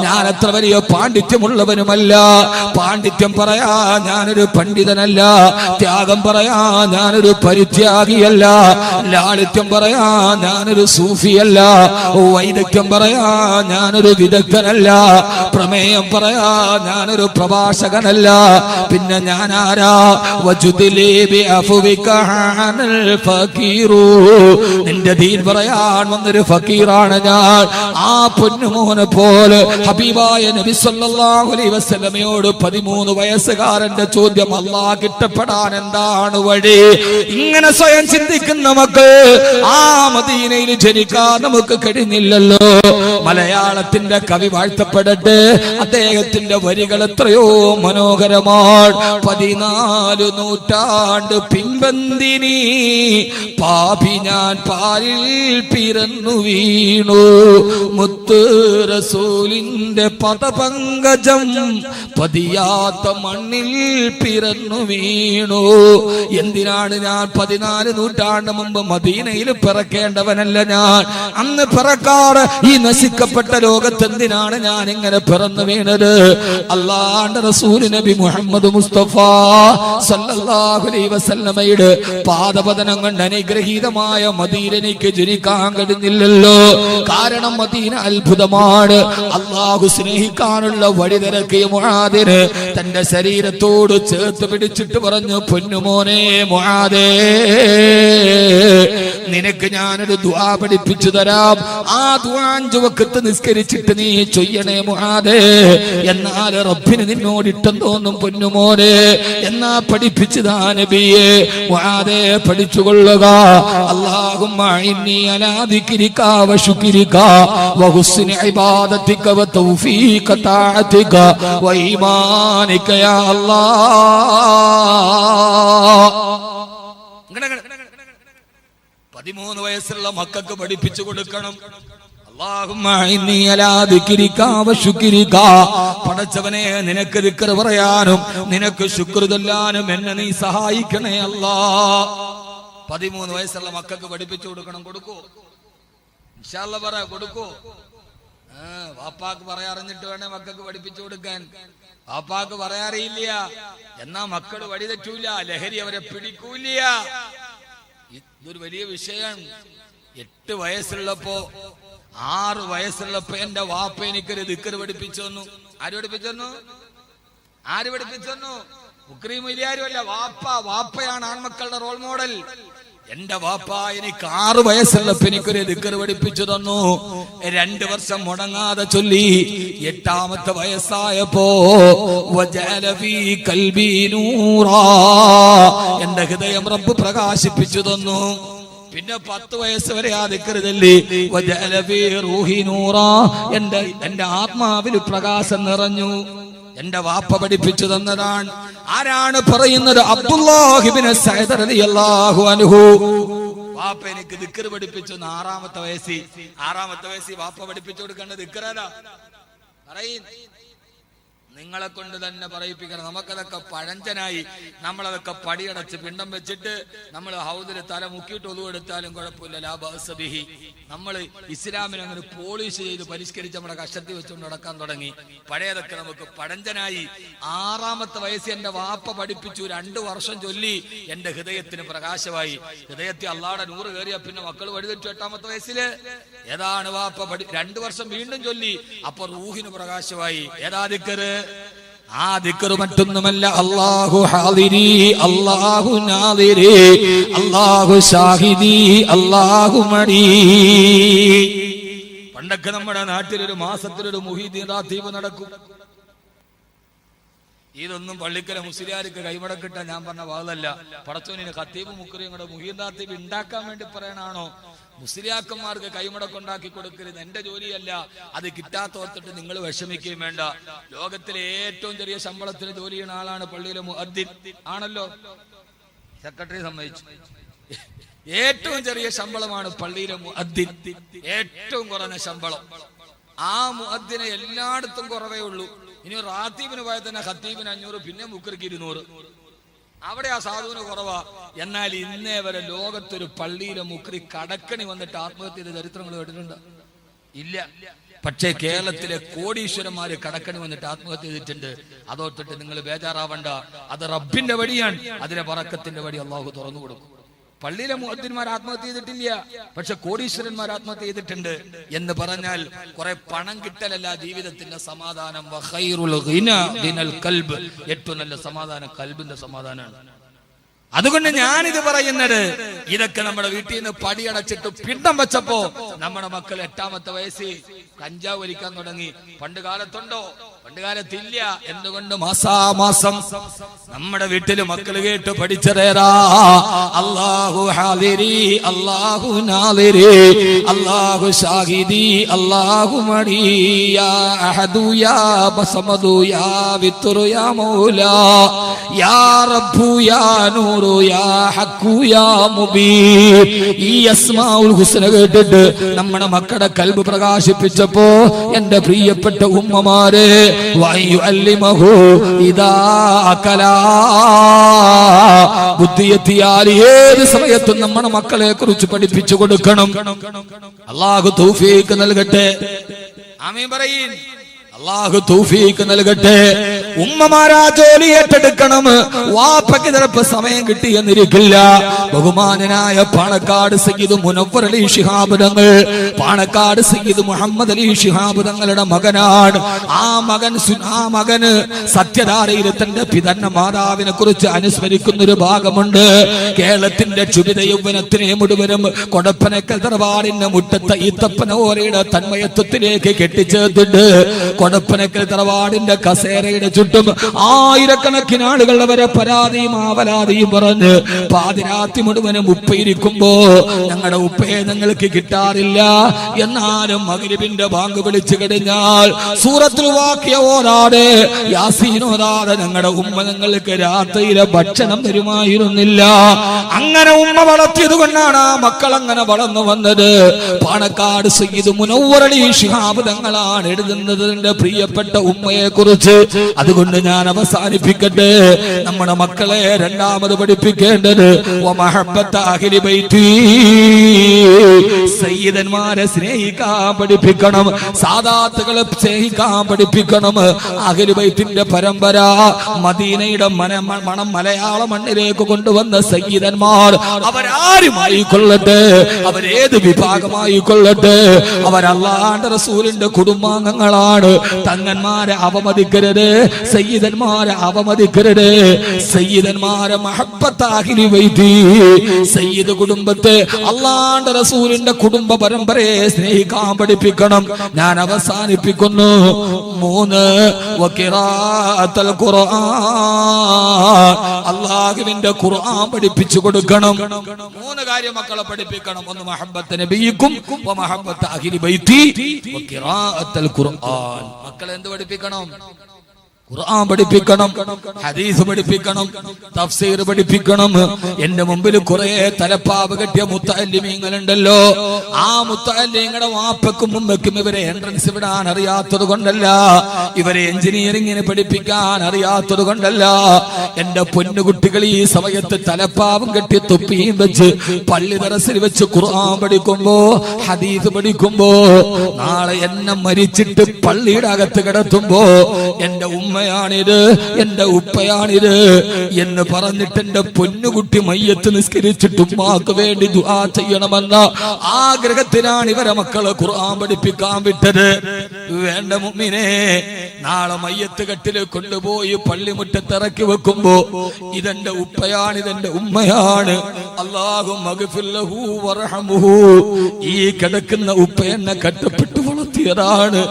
ഞാൻ അത്ര വലിയ പാണ്ഡിത്യമുള്ളവനുമല്ല, പാണ്ഡിത്യം പറയാ ഞാനൊരു പണ്ഡിതനല്ല, ത്യാഗം പറയാ ഞാനൊരു പരിത്യാഗിയല്ല, ലാളിത്യം പറയാ ഞാനൊരു സൂഫിയല്ല, വൈദഗ്ധ്യം പറയാ ഞാനൊരു വിദഗ്ധനല്ല, പ്രമേയം പറയാ ഞാനൊരു പ്രഭാഷകനല്ല, പിന്നെ ഞാൻ ആരാ? നിന്റെ ദീൻ പറയാൻ വന്നൊരു ഫക്കീറാണ് ഞാൻ. ആ പൊന്നുമോനെ പോലെ ഹബീബായ നബി സല്ലല്ലാഹു അലൈഹി വസല്ലമയോട് 13 വയസ്സുകാരന്റെ ചോദ്യം, അല്ലാഹ് ഇഷ്ടപ്പെടാൻ എന്താണ് വഴി? ഇങ്ങനെ സ്വയം ചിന്തിക്കുന്ന മക്കൾ ആ മദീനയിൽ ജനിക്കാൻ നമുക്ക് കഴിഞ്ഞില്ലല്ലോ. മലയാളത്തിന്റെ കവി വാഴ്ത്തപ്പെടട്ടെ, അദ്ദേഹത്തിന്റെ വരികൾ എത്രയോ മനോഹരമാണ്. 14 നൂറ്റാണ്ട് പിൻപന്തിനി പാപി ഞാൻ പാലിൽ പിറന്നു വീണു, മുത്ത് റസൂലിന്റെ പദപങ്കജം പതിയാത്ത മണ്ണിൽ പിറന്നു വീണു. എന്തിനാണ് ഞാൻ 14 നൂറ്റാണ്ട് മുമ്പ് മദീനയിൽ പിറക്കേണ്ടവനല്ല ഞാൻ. അന്ന് പിറക്കാറ് ഈ നശിക്കപ്പെട്ട ലോകത്ത് എന്തിനാണ് ഞാൻ ഇങ്ങനെ പിറന്നു വീണത്? അല്ലാഹുവിന്റെ റസൂൽ നബി മുഹമ്മദ് മുസ്തഫ സല്ലല്ലാഹു അലൈഹി വസല്ലമയുടെ പാദപതനം കൊണ്ട് അനുഗ്രഹീതമായ മദീനയ്ക്ക് ജനിക്കാൻ കഴിഞ്ഞില്ലല്ലോ. കാരണം മദീന അത്ഭുതമാണ്. അല്ലാഹു സ്നേഹിക്കാനുള്ള വഴി തിരക്കിയ മുആദിന് തന്റെ ശരീരത്തോട് ചേർത്ത് പിടിച്ചിട്ട് പറഞ്ഞു, പൊന്നുമോനെ മുആദേ, നിനക്ക് ഞാനൊരു ദുആ പഠിപ്പിച്ചു തരാം. ആ ദുആ 5 വഖത്ത് നിസ്കരിച്ചിട്ട് നീ ചൊയ്യണേ മുആദേ. എന്നാൽ റബ്ബിന് നിന്നോട് ഇഷ്ടം തോന്നും പൊന്നുമോനെ. എന്നാ പഠിപ്പിച്ചതാ നബിയെ. മുആദേ പഠിച്ചുകൊള്ളുക. അല്ലാഹുമ്മ ഇന്നി അലാ ദിക്രിക വ ശുക്രിക വ ഹുസ്നി ഇബാദതിക വ തൗഫീഖ തഅതിക വ ഈമാനിക യാ അല്ലാഹ്. 13 വയസ്സുള്ള മക്കൾക്ക് പഠിപ്പിച്ചു കൊടുക്കണം. പടച്ചവനെ, നിനക്ക് ദിക്ർ പറയാനും നിനക്ക് ശുക്ർ ചൊല്ലാനും എന്നെ നീ സഹായിക്കണേ അല്ലാ. 13 വയസ്സുള്ള മക്കൾക്ക് പഠിപ്പിച്ചു കൊടുക്കണം. കൊടുക്കൂ? ഇൻഷാ അല്ലാഹ് പറ, കൊടുക്കൂ? വാപ്പാക്ക് പറയാറിഞ്ഞിട്ട് വേണേ മക്കൾക്ക് പഠിപ്പിച്ചു കൊടുക്കാൻ. വാപ്പാക്ക് പറയാറിയില്ല എന്നാ മക്കൾ വഴി തെറ്റൂല, ലഹരി അവരെ പിടിക്കൂല. ഇതൊരു വലിയ വിഷയമാണ്. 8 വയസ്സുള്ളപ്പോ 6 വയസ്സുള്ളപ്പോ എന്റെ വാപ്പ എനിക്കൊരു ദിക്ർ പഠിപ്പിച്ചു തന്നു. ആര് പഠിപ്പിച്ചു തന്നു? ആര് പഠിപ്പിച്ചു തന്നു? മുക്രീമില്ലാരുമല്ല, വാപ്പ. വാപ്പയാണ് ആൺമക്കളുടെ റോൾ മോഡൽ. എന്റെ വാപ്പ എനിക്ക് 6 വയസ്സുള്ളപ്പോ എനിക്കൊരു ദിക്ർ പഠിപ്പിച്ചു തന്നു. 2 വർഷം മുടങ്ങാതെ ചൊല്ലി. 8ാമത്തെ വയസ്സായപ്പോ വജഅല ഫീ ഖൽബി നൂറാ, എന്റെ ഹൃദയം റബ്ബ് പ്രകാശിപ്പിച്ചു തന്നു. പിന്നെ 10 വയസ്സ് വരെ ആ ദിക്ർ ചൊല്ലി. വജഅല ഫീ റൂഹി നൂറാ, എന്റെ ആത്മാവിൽ പ്രകാശം നിറഞ്ഞു. എന്റെ വാപ്പ പഠിപ്പിച്ചു തന്നതാണ്. ആരാണ് പറയുന്നത്? അബ്ദുല്ലാഹ് ഇബ്നു സഅദ് റളിയല്ലാഹു അൻഹു. വാപ്പ എനിക്ക് ദിക്ർ പഠിപ്പിച്ചു. 6ാമത്തെ വയസ്സിൽ വാപ്പ പഠിപ്പിച്ചു കൊടുക്കേണ്ട ദിക്റാണ്. പറയും, നിങ്ങളെ കൊണ്ട് തന്നെ പറയിപ്പിക്കണം. നമുക്കതൊക്കെ പഴഞ്ചനായി നമ്മളതൊക്കെ പടിയടച്ച് പിണ്ടം വെച്ചിട്ട് നമ്മൾ ഹൗദിൽ തല മുക്കിയിട്ട് ഒതുവെടുത്താലും കുഴപ്പമില്ല. ലാബിഹി. നമ്മൾ ഇസ്ലാമിനെ അങ്ങനെ പോളിഷ് ചെയ്ത് പരിഷ്കരിച്ച് നമ്മുടെ കഷ്ടത്തിൽ വെച്ചുകൊണ്ട് നടക്കാൻ തുടങ്ങി. പഴയതൊക്കെ നമുക്ക് പഴഞ്ചനായി. 6ാമത്തെ വയസ്സിൽ എന്റെ വാപ്പ പഠിപ്പിച്ചു, 2 വർഷം ചൊല്ലി എന്റെ ഹൃദയത്തിന് പ്രകാശമായി. ഹൃദയത്തിൽ അള്ളാഹുടെ നൂറ് കയറിയ പിന്നെ മക്കൾ വഴിതെറ്റു. 8ാമത്തെ വയസ്സില് ഏതാണ് വാപ്പ 2 വർഷം വീണ്ടും ചൊല്ലി, അപ്പൊ റൂഹിന് പ്രകാശമായി. ഏതാ ദിക്റ്? ആ ദിക്റ് മറ്റൊന്നുമല്ല, അല്ലാഹു ഹാദിരി, അല്ലാഹു നാദിരി, അല്ലാഹു ഷാഹിദി, അല്ലാഹു മടി. പണ്ടൊക്കെ നമ്മുടെ നാട്ടിലൊരു മാസത്തിലൊരു മുഹീദ്ദീൻ റാത്തീബ് നടക്കും. ഇതൊന്നും പള്ളിക്കല മുസ്ലിയാർക്ക് കൈമടക്കിട്ട ഞാൻ പറഞ്ഞ വാദല്ല. പടച്ചോനിന് ഖത്തീബ് മുക്രിയും കൂടെ മുഹീദ്ദീൻ റാത്തീബ് ഉണ്ടാക്കാൻ വേണ്ടി പറയണാണോ? മുസ്ലിയാക്കന്മാർക്ക് കൈമുടക്കുണ്ടാക്കി കൊടുക്കരുത്, എന്റെ ജോലിയല്ല. അത് കിട്ടാത്തോർത്തിട്ട് നിങ്ങൾ വിഷമിക്കുകയും വേണ്ട. ലോകത്തിലെ ഏറ്റവും ചെറിയ ശമ്പളത്തിന് ജോലി ചെയ്യുന്ന ആളാണ് പള്ളിയിലെ മുഅദ്ദിൻ. ആണല്ലോ, സെക്രട്ടറി സമ്മതിച്ചു. ഏറ്റവും ചെറിയ ശമ്പളമാണ് പള്ളിയിലെ മുഅദ്ദിൻ, ഏറ്റവും കുറഞ്ഞ ശമ്പളം. ആ മുഅദ്ദിനെ എല്ലായിടത്തും കുറവേ ഉള്ളൂ. ഇനി റാത്തീബിന് പോയാൽ തന്നെ ഖത്തീബിന് 500, പിന്നെ മുക്രിക്ക് 200. അവിടെ ആ സാധുവിന് കുറവാ. എന്നാൽ ഇന്നേ വരെ ലോകത്തൊരു പള്ളിയിലെ മുക്രി കടക്കണി വന്നിട്ട് ആത്മഹത്യ ചെയ്ത ചരിത്രങ്ങൾ കേട്ടിട്ടുണ്ട്? ഇല്ല. പക്ഷേ കേരളത്തിലെ കോടീശ്വരന്മാര് കടക്കണി വന്നിട്ട് ആത്മഹത്യ ചെയ്തിട്ടുണ്ട്. അതോർത്തിട്ട് നിങ്ങൾ ബേജാറാവണ്ട, അത് റബ്ബിന്റെ വഴിയാണ്. അതിനെ ബറക്കത്തിന്റെ വഴി അള്ളാഹു തുറന്നു കൊടുക്കും. പള്ളിയിലെ മുഅദ്ദിൻമാർ ആത്മഹത്യ ചെയ്തിട്ടില്ല, പക്ഷെ കോടീശ്വരന്മാർ ആത്മഹത്യ ചെയ്തിട്ടുണ്ട്. എന്ന് പറഞ്ഞാൽ കുറെ പണം കിട്ടലല്ല ജീവിതത്തിന്റെ സമാധാനം. ഏറ്റവും നല്ല സമാധാനം കൽബിന്റെ സമാധാനമാണ്. അതുകൊണ്ട് ഞാനിത് പറയുന്നത്, ഇതൊക്കെ നമ്മുടെ വീട്ടിൽ നിന്ന് പടിയടച്ചിട്ട് പിണ്ടം വെച്ചപ്പോ നമ്മുടെ മക്കൾ 8ാമത്തെ വയസ്സിൽ കഞ്ചാവ് വലിക്കാൻ തുടങ്ങി. പണ്ട് കാലത്തുണ്ടോ? പണ്ട് കാലത്തില്ല. എന്തുകൊണ്ട്? മാസാമാസം നമ്മുടെ വീട്ടില് മക്കൾ കേട്ട് പഠിച്ചതേരാ. അല്ലാഹു ഹാദിരി, അല്ലാഹു നാദിരി, അല്ലാഹു ഷാഹിദി, അല്ലാഹു മടി, യാ അഹദു യാ ബസമദു യാ വിത്റു യാ മൗലാ യാ റബ്ബു യാ നൂറു യാ ഹഖു യാ മുബീൻ. ഈ അസ്മാഉൽ ഹുസ്ന കേട്ടിട്ട് നമ്മുടെ മക്കളുടെ കൽബ് പ്രകാശിപ്പിച്ചപ്പോ എന്റെ പ്രിയപ്പെട്ട ഉമ്മമാരെ, ബുദ്ധിയെത്തിയാൽ ഏത് സമയത്തും നമ്മുടെ മക്കളെ കുറിച്ച് പഠിപ്പിച്ചു കൊടുക്കണം. അല്ലാഹു തൗഫീഖ് നൽകട്ടെ. ആമീൻ പറയീൻ. അല്ലാഹു തൗഫീഖ് നൽകട്ടെ. ഉമ്മമാരാ ജോലി ഏറ്റെടുക്കണം. വാപ്പയ്ക്ക് ചിലപ്പോ സമയം കിട്ടിയെന്നിരിക്കില്ല. ബഹുമാനനായ പാണക്കാട് സയ്യിദ് മുനവ്വർ അലി ശിഹാബ് തങ്ങൾ, പാണക്കാട് സയ്യിദ് മുഹമ്മദ് അലി ശിഹാബ് തങ്ങളുടെ മകനാണ്. ആ മകന് സത്യധാരയിൽ തന്റെ പിതന്ന മാതാവിനെ കുറിച്ച് അനുസ്മരിക്കുന്ന ഒരു ഭാഗമുണ്ട്. കേരളത്തിന്റെ ക്ഷുഭിത യൗവനത്തിനെ മുഴുവനും കൊടപ്പനക്കൽ തറവാടിന്റെ മുറ്റത്തെ ഈത്തപ്പനോരയുടെ തന്മയത്വത്തിലേക്ക് കെട്ടിച്ചേർത്തിട്ട് കൊടപ്പനക്കൽ തറവാടിന്റെ കസേരയുടെ ചുറ്റും ആയിരക്കണക്കിന് ആളുകൾ അവരെ പരാതിയും ആവലാതിയും പറഞ്ഞ് പാതിരാത്രി മുഴുവനും ഉപ്പയിരിക്കുമ്പോ ഞങ്ങളുടെ ഉപ്പയെ ഞങ്ങൾക്ക് കിട്ടാറില്ല. എന്നാലും മഗ്രിബിന്റെ ബാങ്ക് വിളിച്ചു കഴിഞ്ഞാൽ സൂറത്തുൽ വാഖിയ ഓതാതെ യാസീൻ ഓതാതെ ഞങ്ങളുടെ ഉമ്മ ഞങ്ങൾക്ക് രാത്രിയിലെ ഭക്ഷണം തരുമായിരുന്നില്ല. അങ്ങനെ ഉമ്മ വളർത്തിയത് കൊണ്ടാണ് ആ മക്കൾ അങ്ങനെ വളർന്നു വന്നത്. പാണക്കാട് സയ്യിദ് മുനവ്വർ അലി ശിഹാബ് തങ്ങളാണ് എഴുതുന്നതിന്റെ പ്രിയപ്പെട്ട ഉമ്മയെ കുറിച്ച്. അതുകൊണ്ട് ഞാൻ അവസാനിപ്പിക്കട്ടെ. നമ്മുടെ മക്കളെ രണ്ടാമത് പഠിപ്പിക്കേണ്ടത് സയ്യിദന്മാരെ സ്നേഹിക്കാൻ പഠിപ്പിക്കണം, സാദാത്തുകളെ സ്നേഹിക്കാൻ പഠിപ്പിക്കണം. അഹ്ലു ബൈത്തിന്റെ പരമ്പര മദീനയുടെ മണം മലയാള മണ്ണിലേക്ക് കൊണ്ടുവന്ന സയ്യിദന്മാർ അവരാരുമായി കൊള്ളട്ടെ, അവരേത് വിഭാഗമായി കൊള്ളട്ടെ, അവർ അല്ലാഹുവിന്റെ റസൂലിന്റെ കുടുംബാംഗങ്ങളാണ്. തങ്ങന്മാരെ അവമതിക്കരുത്, സയ്യിദന്മാരെ അവമതിക്കരുത്. സയ്യിദന്മാരെ മഹബ്ബത്താഹി വൈദി, സയ്യിദ് കുടുംബത്തെ അല്ലാഹുവിന്റെ റസൂലിന്റെ കുടുംബ പരമ്പരയെ സ്നേഹിക്കാൻ പഠിപ്പിക്കണം. ഞാൻ അവസാനിപ്പിക്കുന്നു. 3 വഖിറാഅത്തുൽ ഖുർആൻ, അല്ലാഹുവിന്റെ ഖുർആൻ പഠിപ്പിച്ചു കൊടുക്കണം. 3 കാര്യം മക്കളെ പഠിപ്പിക്കണം. 1 മഹബ്ബത്ത് നബിയിക്കും വ മഹബ്ബത്ത് അഹ്ലി ബൈതി വഖിറാഅത്തുൽ ഖുർആൻ. മക്കളെ എന്ത് പഠിപ്പിക്കണം? ഖുർആൻ പഠിപ്പിക്കണം, ഹദീസ് പഠിപ്പിക്കണം, തഫ്സീർ പഠിപ്പിക്കണം. എന്റെ മുമ്പിൽ കുറെ തലപ്പാവ് കെട്ടിയ മുത്തഅല്ലിമീങ്ങളുണ്ടല്ലോ. ആ മുത്തഅല്ലിങ്ങളുടെ വാപ്പക്കും ഉമ്മക്കും ഇവരെ എൻട്രൻസ് വിടാൻ അറിയാത്തത് കൊണ്ടല്ല, ഇവരെ എഞ്ചിനീയറിംഗിന് പഠിപ്പിക്കാൻ അറിയാത്തത് കൊണ്ടല്ല. എന്റെ പൊന്നുകുട്ടികൾ ഈ സമയത്ത് തലപ്പാവും കെട്ടി തൊപ്പിയും വെച്ച് പള്ളി ദറസിൽ വെച്ച് ഖുർആൻ പഠിക്കുമ്പോ, ഹദീസ് പഠിക്കുമ്പോ, നാളെ എന്നെ മരിച്ചിട്ട് പള്ളിയുടെ അകത്ത് കിടത്തുമ്പോ എന്റെ ഉമ്മയാണിത്, എന്റെ ഉപ്പയാണിത് എന്ന് പറഞ്ഞിട്ട് എന്റെ പൊന്നുകുട്ടി മയ്യത്ത് നിസ്കരിച്ചിട്ട് ഉമ്മാക്ക് വേണ്ടി ദുആ ചെയ്യണമെന്ന ആഗ്രഹത്തിനാണ് ഇവരെ മക്കളെ ഖുർആൻ പഠിപ്പിക്കാൻ വിട്ടത്. വേണ്ട മുഅ്മിനേ, നാളെ മയ്യത്ത് കെട്ടിൽ കൊണ്ടുപോയി പള്ളിമുറ്റത്ത് ഇറക്കി വെക്കുമ്പോ ഇതെന്റെ ഉപ്പയാണ്, ഇതെന്റെ ഉമ്മയാണ്, അല്ലാഹു മഗ്ഫിർ ലഹു വർഹമുഹു, ഈ കിടക്കുന്ന ഉപ്പ എന്നെ കട്ടപ്പെട്ടു വളർത്തിയതാണ്,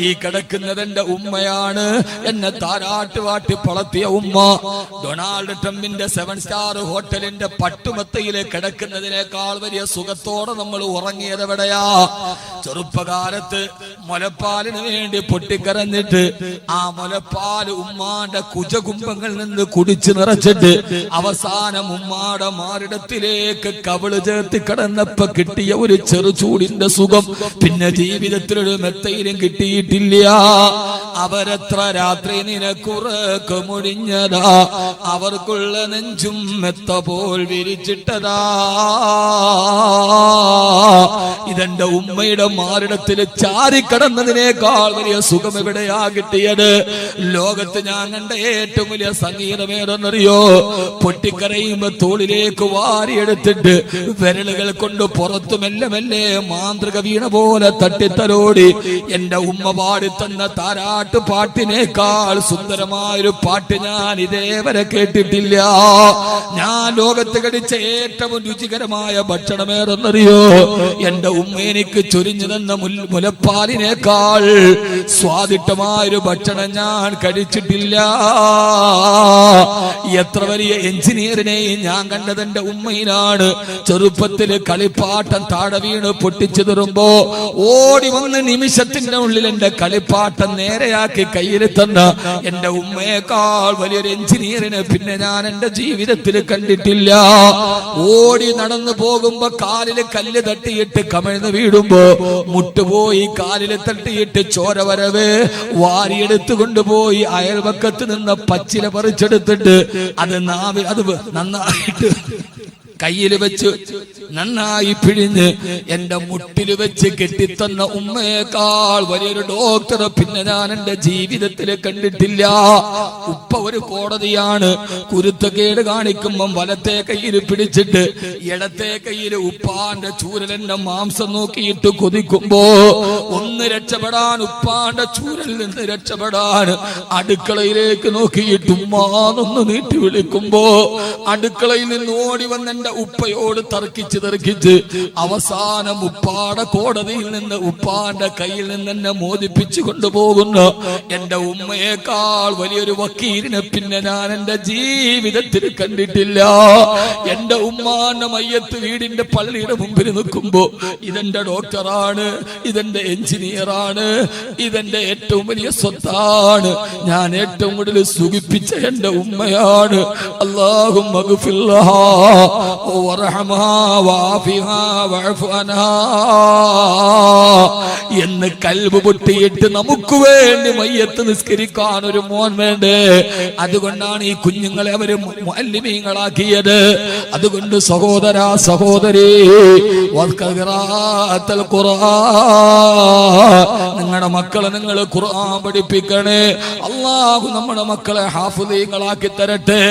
ഈ കിടക്കുന്നത് എന്റെ ഉമ്മയാണ്, എന്നെ താരാട്ട് വാട്ടി വളർത്തിയ ഉമ്മ. ഡൊണാൾഡ് ട്രംപിന്റെ 7 സ്റ്റാർ ഹോട്ടലിന്റെ പട്ടുമത്തയിലെ കിടക്കുന്നതിനേക്കാൾ വലിയ സുഖത്തോടെ നമ്മൾ ഉറങ്ങിയത് എവിടെയാ? ചെറുപ്പകാലത്ത് മുലപ്പാലിന് വേണ്ടി പൊട്ടിക്കരഞ്ഞിട്ട് ആ മുലപ്പാല് ഉമ്മാന്റെ കുജകുംഭങ്ങളിൽ നിന്ന് കുടിച്ചു നിറച്ചിട്ട് അവസാനം ഉമ്മാടെ മാറിടത്തിലേക്ക് കവിള് ചേർത്ത് കിടന്നപ്പോ കിട്ടിയ ഒരു ചെറുചൂടിന്റെ സുഖം പിന്നെ ജീവിതത്തിലൊരു മെത്തയിലും കിട്ടിയിട്ടില്ല. അവരെത്ര രാത്രി നിനക്കുറക്ക് മുടിഞ്ഞതാ, അവർക്കുള്ള നെഞ്ചും മെത്ത പോൽ വിരിച്ചിട്ടതാ. ഇതെന്റെ ഉമ്മയുടെ മാറിടത്തിൽ ചാരിക്കടന്നതിനേക്കാൾ വലിയ സുഖം എവിടെയാ കിട്ടിയത്? ലോകത്ത് ഞാൻ കണ്ട ഏറ്റവും വലിയ സംഗീതമേതെന്നറിയോ? പൊട്ടിക്കരയുമ്പോ തോളിലേക്ക് വാരിയെടുത്തിട്ട് വിരലുകൾ കൊണ്ട് പുറത്തു മെല്ലെ മെല്ലെ മാന്ത്രിക വീണ പോലെ തട്ടിത്തലോടി എന്റെ ഉമ്മ പാടിത്തന്ന താരാട്ട് പാട്ടിനേക്കാൾ സുന്ദരമായൊരു പാട്ട് ഞാൻ ഇതേവരെ കേട്ടിട്ടില്ല. ഞാൻ ലോകത്ത് കഴിച്ച ഏറ്റവും രുചികരമായ ഭക്ഷണമേതെന്നറിയോ? എന്റെ ഉമ്മ എനിക്ക് ചൊരിഞ്ഞു തന്ന മുലപ്പാലിനേക്കാൾ സ്വാദിഷ്ടമായൊരു ഭക്ഷണം ഞാൻ കഴിച്ചിട്ടില്ല. എത്ര വലിയ എഞ്ചിനീയറിനെയും ഞാൻ കണ്ടത് എന്റെ ഉമ്മയിലാണ്. ചെറുപ്പത്തിൽ കളിപ്പാട്ടം താഴെ വീണ് പൊട്ടിച്ചു തരുമ്പോ ഓടി വന്ന് നിമിഷത്തിന്റെ ഉള്ളിൽ എന്റെ കളിപ്പാട്ടം നേരെയാക്കി കയ്യിൽ തന്ന എന്റെ ഉമ്മയേക്കാൾ വലിയൊരു എഞ്ചിനീയറിനെ പിന്നെ ഞാൻ എന്റെ ജീവിതത്തിൽ കണ്ടിട്ടില്ല. ഓടി നടന്നു പോകുമ്പോ കാലില് കല്ല് തട്ടിയിട്ട് കമിഴ്ന്ന് വീടുമ്പോ മുട്ടുപോയി കാലില് തട്ടിയിട്ട് ചോര വരവ് വാരിയെടുത്തു കൊണ്ടുപോയി അയൽവക്കത്ത് നിന്ന് പച്ചില പറിച്ചെടുത്തിട്ട് അത് നന്നായിട്ട് കയ്യിൽ വെച്ച് നന്നായി പിഴിഞ്ഞ് എന്റെ മുട്ടിൽ വെച്ച് കെട്ടിത്തന്ന ഉമ്മയേക്കാൾ വലിയൊരു ഡോക്ടറെ പിന്നെ ഞാൻ എന്റെ ജീവിതത്തിൽ കണ്ടിട്ടില്ല. ഉപ്പ ഒരു കോടതിയാണ്. കുരുത്തക്കേട് കാണിക്കുമ്പം വലത്തെ കയ്യിൽ പിടിച്ചിട്ട് ഇടത്തെ കയ്യിൽ ഉപ്പാന്റെ ചൂരലെന്റെ മാംസം നോക്കിയിട്ട് കൊതിക്കുമ്പോ ഒന്ന് രക്ഷപ്പെടാൻ, ഉപ്പാന്റെ ചൂരൽ നിന്ന് രക്ഷപ്പെടാൻ അടുക്കളയിലേക്ക് നോക്കിയിട്ട് ഉമ്മാന്നൊന്ന് നീട്ടി വിളിക്കുമ്പോ അടുക്കളയിൽ നിന്ന് ഓടി വന്നെന്റെ ഉപ്പയോട് തർക്കിച്ച് അവസാനം ഉപ്പാടെ കോടതിയിൽ നിന്ന് ഉപ്പാന്റെ കയ്യിൽ നിന്ന് എന്നെ മോചിപ്പിച്ചു കൊണ്ടുപോകുന്നു എന്റെ ഉമ്മയേക്കാൾ വലിയൊരു വക്കീലിനെ പിന്നെ ഞാൻ എന്റെ ജീവിതത്തിൽ കണ്ടിട്ടില്ല. എന്റെ ഉമ്മാന്റെ മയ്യത്ത് വീടിന്റെ പള്ളിയുടെ മുമ്പിൽ നിൽക്കുമ്പോ ഇതെന്റെ ഡോക്ടറാണ്, ഇതെന്റെ എഞ്ചിനീയറാണ്, ഇതെന്റെ ഏറ്റവും വലിയ സ്വത്താണ്, ഞാൻ ഏറ്റവും കൂടുതൽ സുഖിപ്പിച്ച എന്റെ ഉമ്മയാണ്. അല്ലാഹു മഗ്ഫിർ ലഹാ വറഹ്മഹാ വഅഫിഹാ വഅഫു അൻഹാ എന്ന് കൽബ് പൊട്ടിയിട്ട് നമുക്ക് വേണ്ടി മയ്യത്ത് നിസ്കരിക്കാൻ ഒരു മോൻ വേണ്ടേ? അതുകൊണ്ടാണ് ഈ കുഞ്ഞുങ്ങളെ അവര് മുഅല്ലിമീങ്ങളാക്കിയത്. അതുകൊണ്ട് സഹോദരാ സഹോദരി, നിങ്ങളുടെ മക്കളെ നിങ്ങൾ ഖുർആൻ പഠിപ്പിക്കണേ. അല്ലാഹു നമ്മുടെ മക്കളെ ഹാഫിളീങ്ങളാക്കി തരട്ടെ.